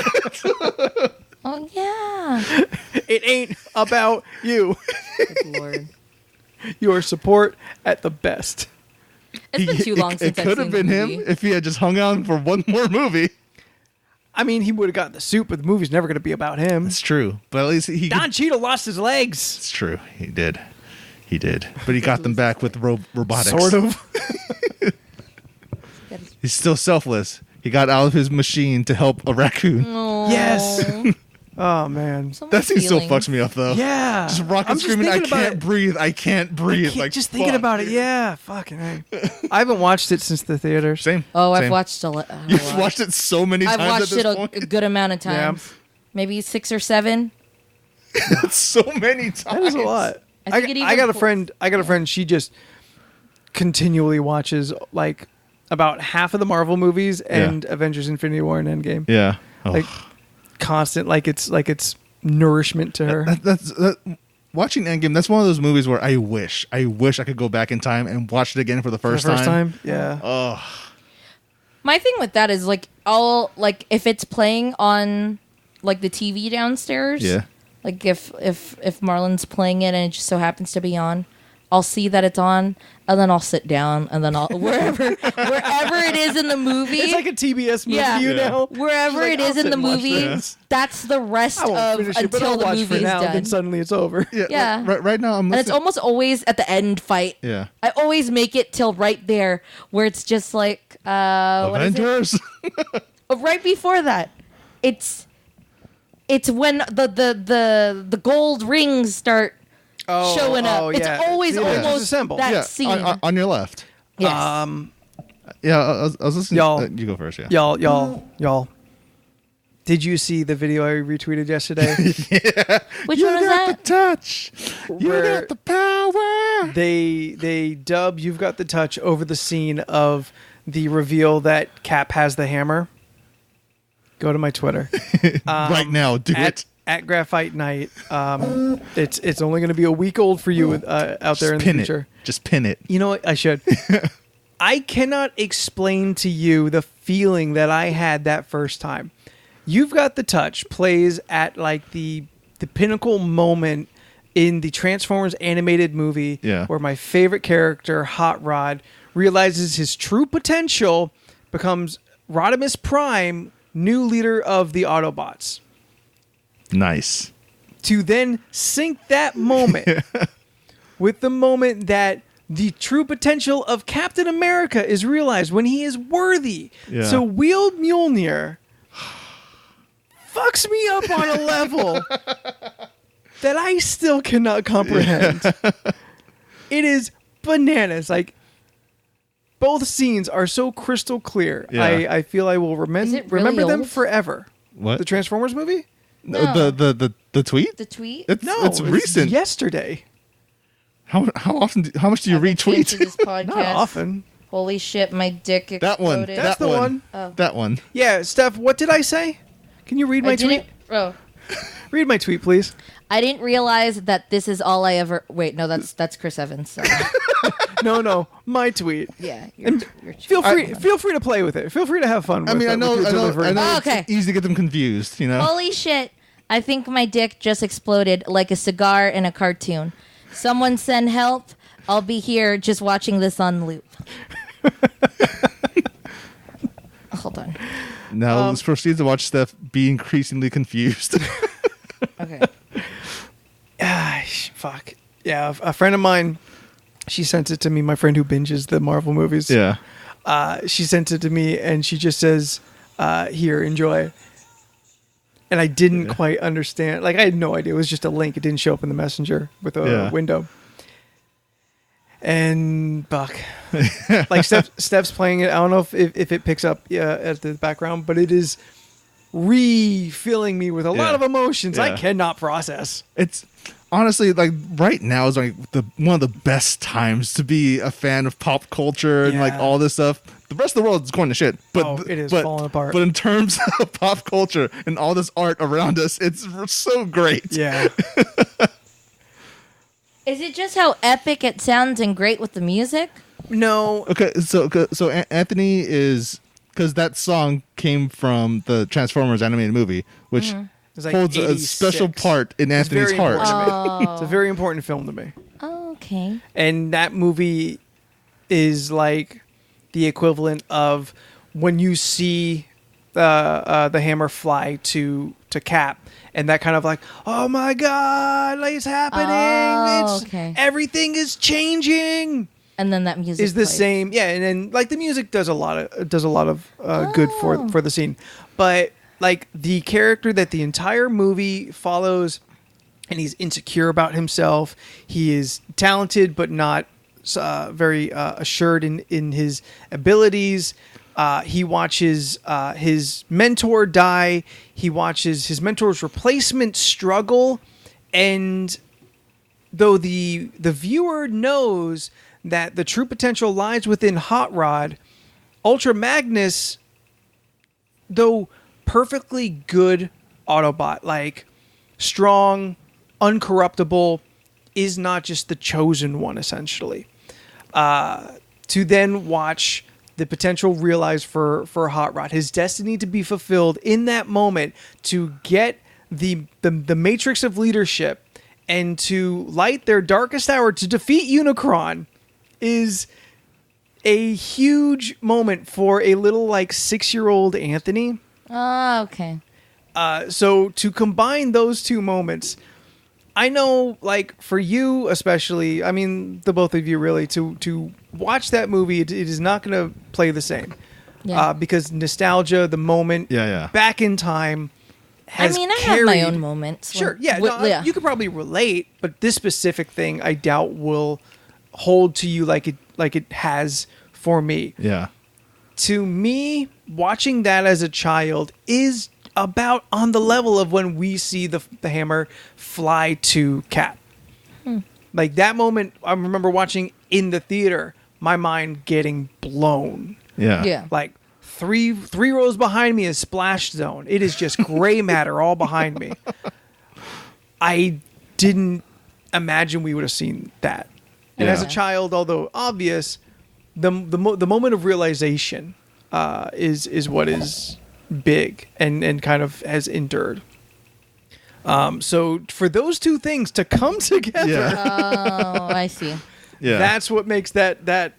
Oh, yeah. It ain't about you. Good Lord. Your support at the best. It's been too long since It I've could seen have been the him movie. if he had just hung on for one more movie. I mean, he would have gotten the suit, but the movie's never going to be about him. It's true. But at least he... Don Cheadle lost his legs. It's true. He did. But he got them back with robotics. Sort of. He's still selfless. He got out of his machine to help a raccoon. Oh. Yes. Oh, man. That scene still fucks me up, though. Yeah. Just Rocket screaming, I can't breathe. I can't breathe. Like, just thinking about it. Yeah. Fucking hey. I haven't watched it since the theater. Same. Oh, Same. I've watched You've watched it so many times. I've watched at it this point. a good amount of times. Maybe 6 or 7. That's so many times. That is a lot. I think I got a friend. She just continually watches like about half of the Marvel movies and Avengers: Infinity War and Endgame. Yeah. Oh. Like constant. Like it's nourishment to her. Watching Endgame, that's one of those movies where I wish I could go back in time and watch it again for the first time. Yeah. Oh. My thing with that is like if it's playing on like the TV downstairs. Yeah. Like if Marlon's playing it and it just so happens to be on, I'll see that it's on, and then I'll sit down, and then I'll wherever it is in the movie. It's like a TBS movie, you know. Wherever it is in the movie, that's the rest of until the movie's done. Then suddenly it's over. Yeah. Right now, I'm listening. And it's almost always at the end fight. Yeah. I always make it till right there where it's just like what is it? Avengers. Right before that. It's when the gold rings start showing up. It's always almost that scene. On your left. Yes. Yeah, I was listening. Y'all, you go first, yeah. Y'all. Did you see the video I retweeted yesterday? Yeah. Which one was that? You got the touch. You got the power. They dub "You've Got the Touch" over the scene of the reveal that Cap has the hammer. Go to my Twitter right now. Do it at Graphite Night. It's only going to be a week old for you out there in the future. Just pin it. You know what? I should. I cannot explain to you the feeling that I had that first time. "You've Got the Touch" plays at like the pinnacle moment in the Transformers animated movie where my favorite character, Hot Rod, realizes his true potential, becomes Rodimus Prime, new leader of the Autobots. Nice. To then sync that moment with the moment that the true potential of Captain America is realized when he is worthy. Yeah. So Wield Mjolnir fucks me up on a level that I still cannot comprehend. It is bananas. Like, both scenes are so crystal clear. Yeah. I feel I will remember them forever. What? The Transformers movie? No. The tweet? The tweet? It's recent. Yesterday. How often? How much do you retweet? This podcast. Not often. Holy shit, my dick exploded. That one. That's the one. Oh. That one. Yeah, Steph, what did I say? Can you read my tweet? Oh. Read my tweet, please. I didn't realize that this is all I ever... Wait, no, that's Chris Evans. Sorry. No, my tweet. Yeah. Feel free to play with it. Feel free to have fun with it. I know Okay. it's easy to get them confused, you know? Holy shit. I think my dick just exploded like a cigar in a cartoon. Someone send help. I'll be here just watching this on loop. Hold on. Now let's proceed to watch Steph be increasingly confused. Okay. Fuck. Yeah, a friend of mine, she sent it to me, my friend who binges the Marvel movies. Yeah. She sent it to me, and she just says, here, enjoy. And I didn't quite understand. Like, I had no idea. It was just a link. It didn't show up in the messenger with a window. And Buck. Like, Steph's playing it. I don't know if it picks up at the background, but it is refilling me with a lot of emotions I cannot process. It's honestly, like, right now is like one of the best times to be a fan of pop culture and like all this stuff. The rest of the world is going to shit, but it is falling apart. But in terms of pop culture and all this art around us, it's so great. Yeah. Is it just how epic it sounds and great with the music? No. Okay, so Anthony is, because that song came from the Transformers animated movie, which like holds 86. a special part in Anthony's heart. It's a very important film to me. Oh, okay. And that movie is like the equivalent of when you see the hammer fly to Cap, and that kind of like, oh my god, like it's happening. Everything is changing. And then that music is the same, and then like the music does a lot of good for the scene, but like the character that the entire movie follows, and he's insecure about himself. He is talented, but not very assured in his abilities. He watches his mentor die. He watches his mentor's replacement struggle, and though the viewer knows that the true potential lies within Hot Rod, Ultra Magnus, though perfectly good Autobot, like strong, uncorruptible, is not just the chosen one, essentially. To then watch the potential realized for Hot Rod, his destiny to be fulfilled in that moment, to get the matrix of leadership and to light their darkest hour to defeat Unicron is a huge moment for a little 6-year-old Anthony. Oh, okay. So to combine those two moments, I know, for you especially, I mean, the both of you really, to watch that movie, it is not going to play the same. Yeah. Because nostalgia, the moment, back in time, has I carried... have my own moments. Sure, yeah. You could probably relate, but this specific thing, I doubt will hold to you like it has for me. Yeah. To me, watching that as a child is about on the level of when we see the hammer fly to Cap. Like that moment, I remember watching in the theater, my mind getting blown. Yeah. Yeah. Like three rows behind me is splash zone. It is just gray matter all behind me. I didn't imagine we would have seen that. And as a child, although obvious, the moment of realization is what is big and kind of has endured. So for those two things to come together, Oh, I see. Yeah. that's what makes that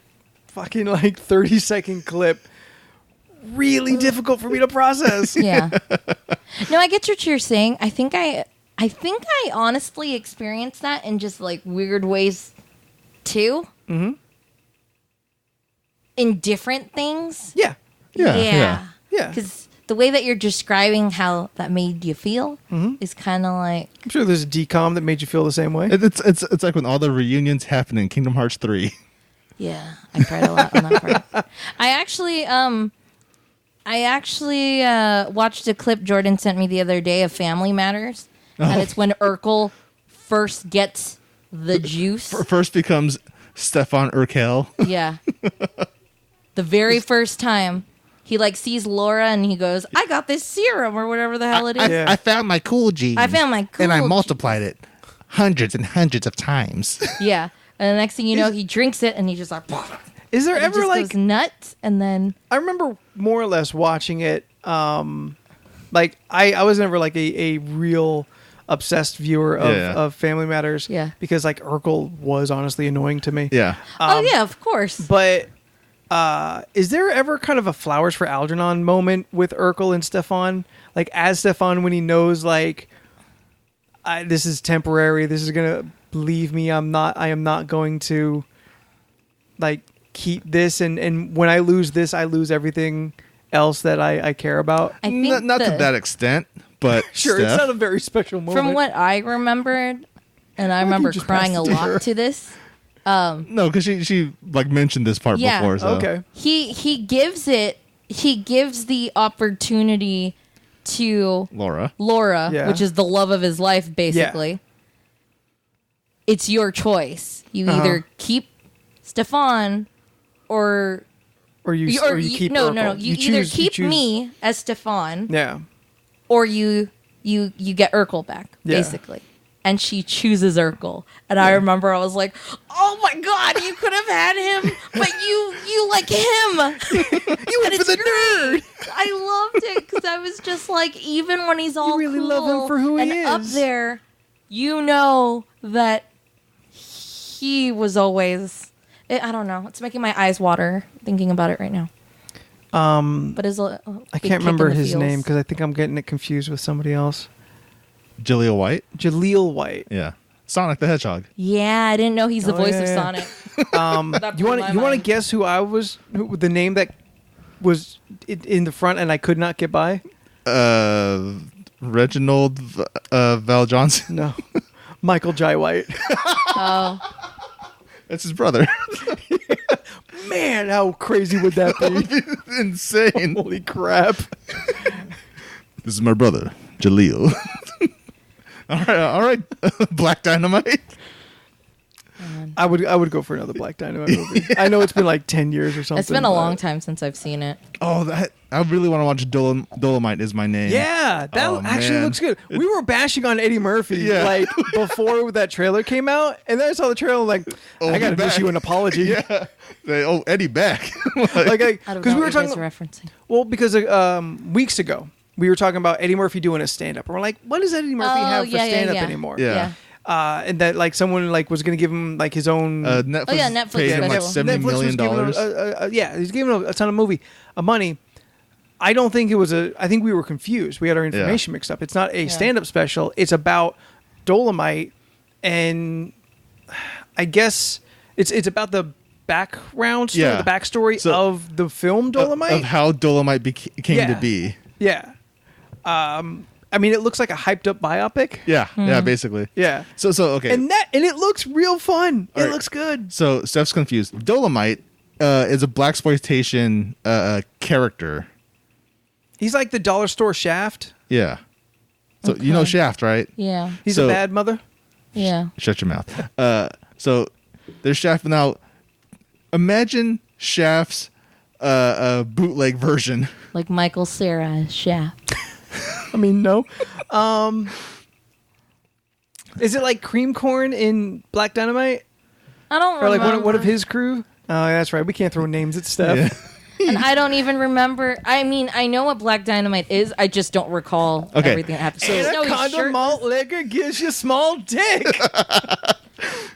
fucking 30-second clip really difficult for me to process. Yeah. No, I get what you're saying. I think I honestly experienced that in just weird ways too. Mm-hmm. In different things. Yeah. Yeah. Yeah. Because the way that you're describing how that made you feel is kind of like... I'm sure there's a decom that made you feel the same way. It's like when all the reunions happen in Kingdom Hearts 3. Yeah, I cried a lot on that part. I actually watched a clip Jordan sent me the other day of Family Matters, and it's when Urkel first gets the juice. First becomes Stefan Urkel. Yeah. The very first time he sees Laura and he goes, "I got this serum," or whatever the hell it is. I found my cool gene. I found my cool and I gene. multiplied it hundreds and hundreds of times. Yeah. And the next thing you know, he drinks it and he just Is there it ever just goes nuts, and then I remember more or less watching it. I was never a real obsessed viewer of Family Matters. Yeah. Because Urkel was honestly annoying to me. Yeah. oh yeah, of course. But is there ever kind of a Flowers for Algernon moment with Urkel and Stefan? As Stefan, when he knows this is temporary, this is gonna leave me. I am not going to keep this, and when I lose this, I lose everything else that I care about. I think Not to that extent, but Sure, Steph, it's not a very special moment. from what I remembered, and I remember just crying passed a it to her. lot to this. No, because she mentioned this part Yeah. before. So. Okay. He gives the opportunity to Laura. Yeah. which is the love of his life, basically. Yeah. It's your choice. You either keep Stefan or You keep no. Urkel. You either keep me as Stefan Yeah. or you get Urkel back, Yeah. basically. And she chooses Urkel. And I remember I was like, oh my God, you could have had him, but you like him. You went for the nerd. I loved it because I was just even when he's all really cool love him for who he and up is. there, that he was always... I don't know. It's making my eyes water thinking about it right now. But I can't remember his name because I think I'm getting it confused with somebody else. Jaleel White. Jaleel White. Yeah. Sonic the Hedgehog. Yeah, I didn't know he's the voice of yeah. Sonic. That You blew want my to mind. guess who the name that was in the front and I could not get by? Reginald Val Johnson. No. Michael Jai White. Oh, That's his brother. Man, how crazy would that be? Insane. Holy crap. This is my brother, Jaleel. All right. Black Dynamite. I would go for another Black Dynamite movie. I know it's been 10 years or something. it's been a but- long time since I've seen it. Oh, I really want to watch Dolomite is my name. Yeah, that Oh, actually man. looks good. We were bashing on Eddie Murphy Yeah. before that trailer came out, and then I saw the trailer I gotta back. issue an apology. Yeah. Eddie back. I don't know Because we were what you guys talking are referencing. well because weeks ago we were talking about Eddie Murphy doing a stand up, and we're like, what does Eddie Murphy have for yeah, stand up yeah. anymore? Yeah. and that like someone like was going to give him like his own. Netflix, Netflix paid him like special. $70 was million. giving him he's giving him a ton of money. I don't think it was I think we were confused. We had our information mixed up. It's not a stand-up special. It's about Dolomite, and I guess it's about the background story, the backstory of the film Dolomite, of how Dolomite came to be. Yeah. I mean, it looks like a hyped up biopic. Yeah, basically. Yeah. So okay. And it looks real fun. All it right. looks good. So Steph's confused. Dolomite is a blaxploitation character. He's like the dollar store Shaft. Yeah. So you know Shaft, right? Yeah. He's a bad mother. Yeah. Shut your mouth. So there's Shaft. Now imagine Shaft's bootleg version. Like Michael Cera Shaft. I mean, no. Is it like Cream Corn in Black Dynamite? I don't Or like remember. one of his crew? Oh, that's right. We can't throw names at Steph. And I don't even remember. I mean, I know what Black Dynamite is. I just don't recall everything that happened. So Anaconda malt liquor gives you small dick.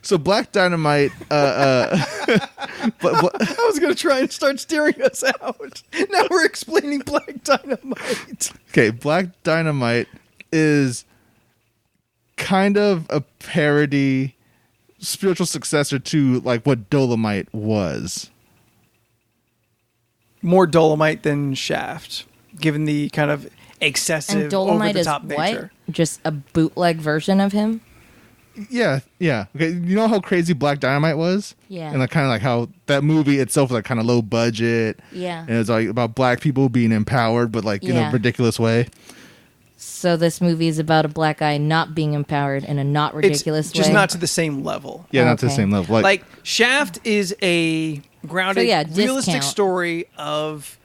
So Black Dynamite. I was going to try and start steering us out. Now we're explaining Black Dynamite. Okay, Black Dynamite is kind of a parody, spiritual successor to like what Dolomite was. More Dolomite than Shaft, given the kind of excessive, and Dolomite is over-the-top nature. what? Just a bootleg version of him? Yeah. Okay, you know how crazy Black Dynamite was? Yeah. And like, kind of like how that movie itself was like kind of low budget. Yeah. And it's like about black people being empowered, but like in a ridiculous way. So this movie is about a black guy not being empowered in a not ridiculous way? Just not to the same level. Yeah, not to the same level. Like Shaft is a grounded, realistic discount. story of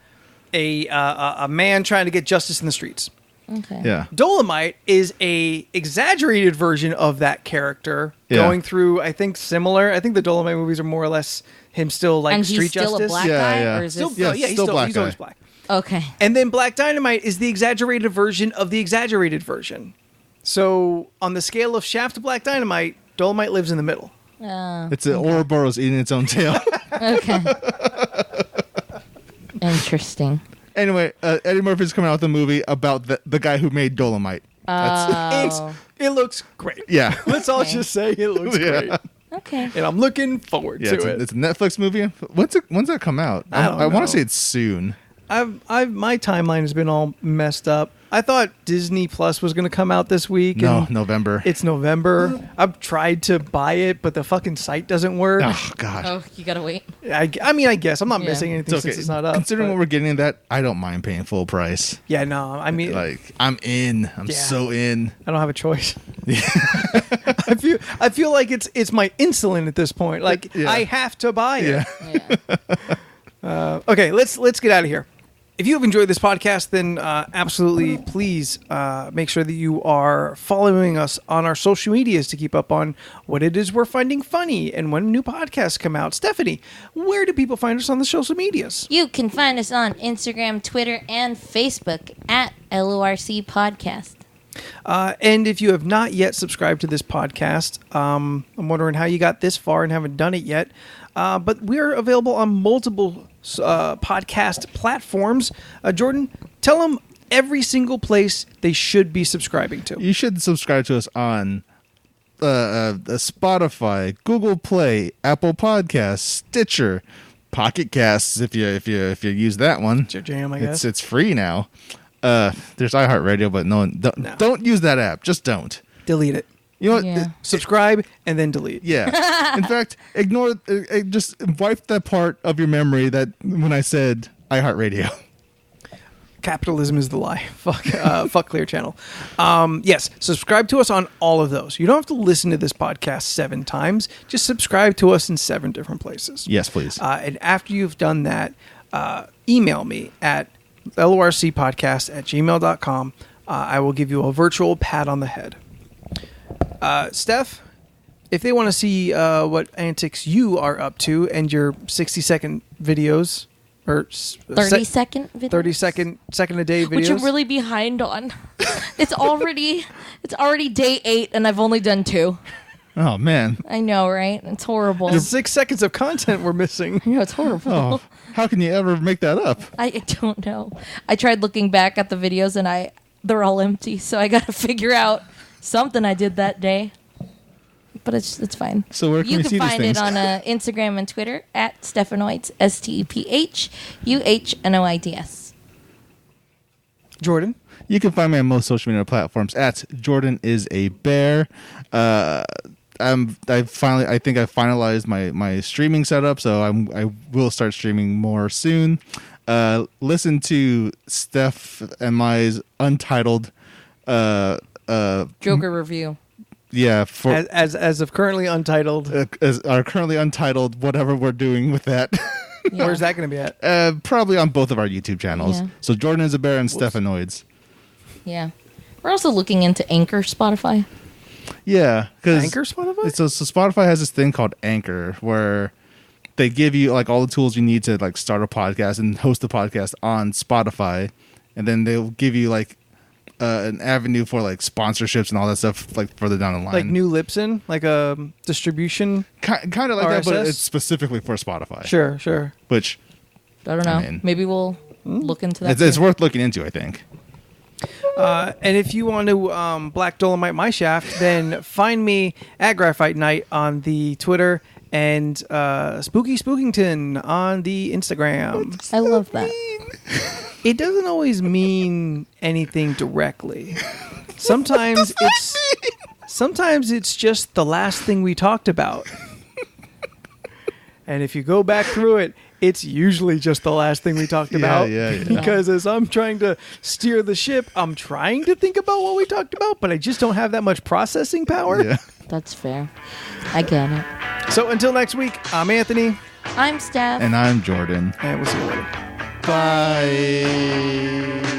a man trying to get justice in the streets. Okay. Yeah. Dolomite is a exaggerated version of that character going through, I think, similar. I think the Dolomite movies are more or less him still like and street he's still justice. a black guy? Yeah. Or is Still, this... he's still black he's guy. always black. Okay. And then Black Dynamite is the exaggerated version of the exaggerated version. So on the scale of Shaft to Black Dynamite, Dolomite lives in the middle. It's an Ouroboros eating its own tail. Okay. Interesting. Anyway, Eddie Murphy's coming out with a movie about the guy who made Dolomite. It looks great. Yeah. Let's all just say it looks great. Okay. And I'm looking forward to it. It's a Netflix movie. When's that come out? I want to say it's soon. My timeline has been all messed up. I thought Disney Plus was going to come out this week. No, and November. It's November. I've tried to buy it, but the fucking site doesn't work. Oh God. Oh, you gotta wait. I mean, I guess I'm not missing anything It's okay. since it's not up. Considering but- what we're getting in that, I don't mind paying full price. Yeah, no. I mean, Like I'm in. I'm so in. I don't have a choice. I feel like it's my insulin at this point. Like I have to buy it. Yeah. Okay, let's get out of here. If you have enjoyed this podcast, then absolutely please make sure that you are following us on our social medias to keep up on what it is we're finding funny and when new podcasts come out. Stephanie, where do people find us on the social medias? You can find us on Instagram, Twitter, and Facebook at LORC Podcast. And if you have not yet subscribed to this podcast, I'm wondering how you got this far and haven't done it yet. But we're available on multiple podcast platforms. Jordan, tell them every single place they should be subscribing to. You should subscribe to us on Spotify, Google Play, Apple Podcasts, Stitcher, Pocket Casts. If you use that one, It's your jam, I guess. it's free now. There's iHeartRadio, but don't use that app. Just don't. Delete it. You know what? Yeah. Subscribe and then delete. Yeah. In fact, ignore. Just wipe that part of your memory that when I said iHeartRadio. Capitalism is the lie. Fuck Clear Channel. Yes, subscribe to us on all of those. You don't have to listen to this podcast 7 times. Just subscribe to us in 7 different places. Yes, please. And after you've done that, email me at lorcpodcast@gmail.com. I will give you a virtual pat on the head. Steph, if they want to see what antics you are up to and your 60-second videos, or 30-second videos. 30-second a day videos. Which I'm really behind on. It's already day 8 and I've only done 2. Oh man. I know, right? It's horrible. There's 6 seconds of content we're missing. I know, it's horrible. Oh, how can you ever make that up? I don't know. I tried looking back at the videos and they're all empty, so I got to figure out something I did that day. But it's fine. So where can we see these things? You can find it on Instagram and Twitter at Stephanoids, STEPHUHNOIDS. Jordan? You can find me on most social media platforms at Jordan is a bear. I think I finalized my streaming setup, so I will start streaming more soon. Listen to Steph and my untitled Joker review. Yeah, as of currently untitled. As our currently untitled, whatever we're doing with that. Yeah. Where's that going to be at? Probably on both of our YouTube channels. Yeah. So Jordan is a bear and Stephanoids. Yeah. We're also looking into Anchor Spotify. Yeah, because Anchor Spotify? So Spotify has this thing called Anchor where they give you like all the tools you need to like start a podcast and host a podcast on Spotify, and then they'll give you like an avenue for like sponsorships and all that stuff like further down the line. Like New Lipson, like a distribution. Kind of like RSS? that, but it's specifically for Spotify. Sure. Which I don't know. I mean, maybe we'll look into that. it's worth looking into, I think. And if you want to Black Dolomite my shaft, then find me at Graphite Night on the Twitter and Spooky Spookington on the Instagram. I love that. It doesn't always mean anything directly. Sometimes it's just the last thing we talked about. And if you go back through it, it's usually just the last thing we talked about. Yeah. Because as I'm trying to steer the ship, I'm trying to think about what we talked about, but I just don't have that much processing power. Yeah. That's fair. I get it. So until next week, I'm Anthony. I'm Steph. And I'm Jordan. And we'll see you later. Bye.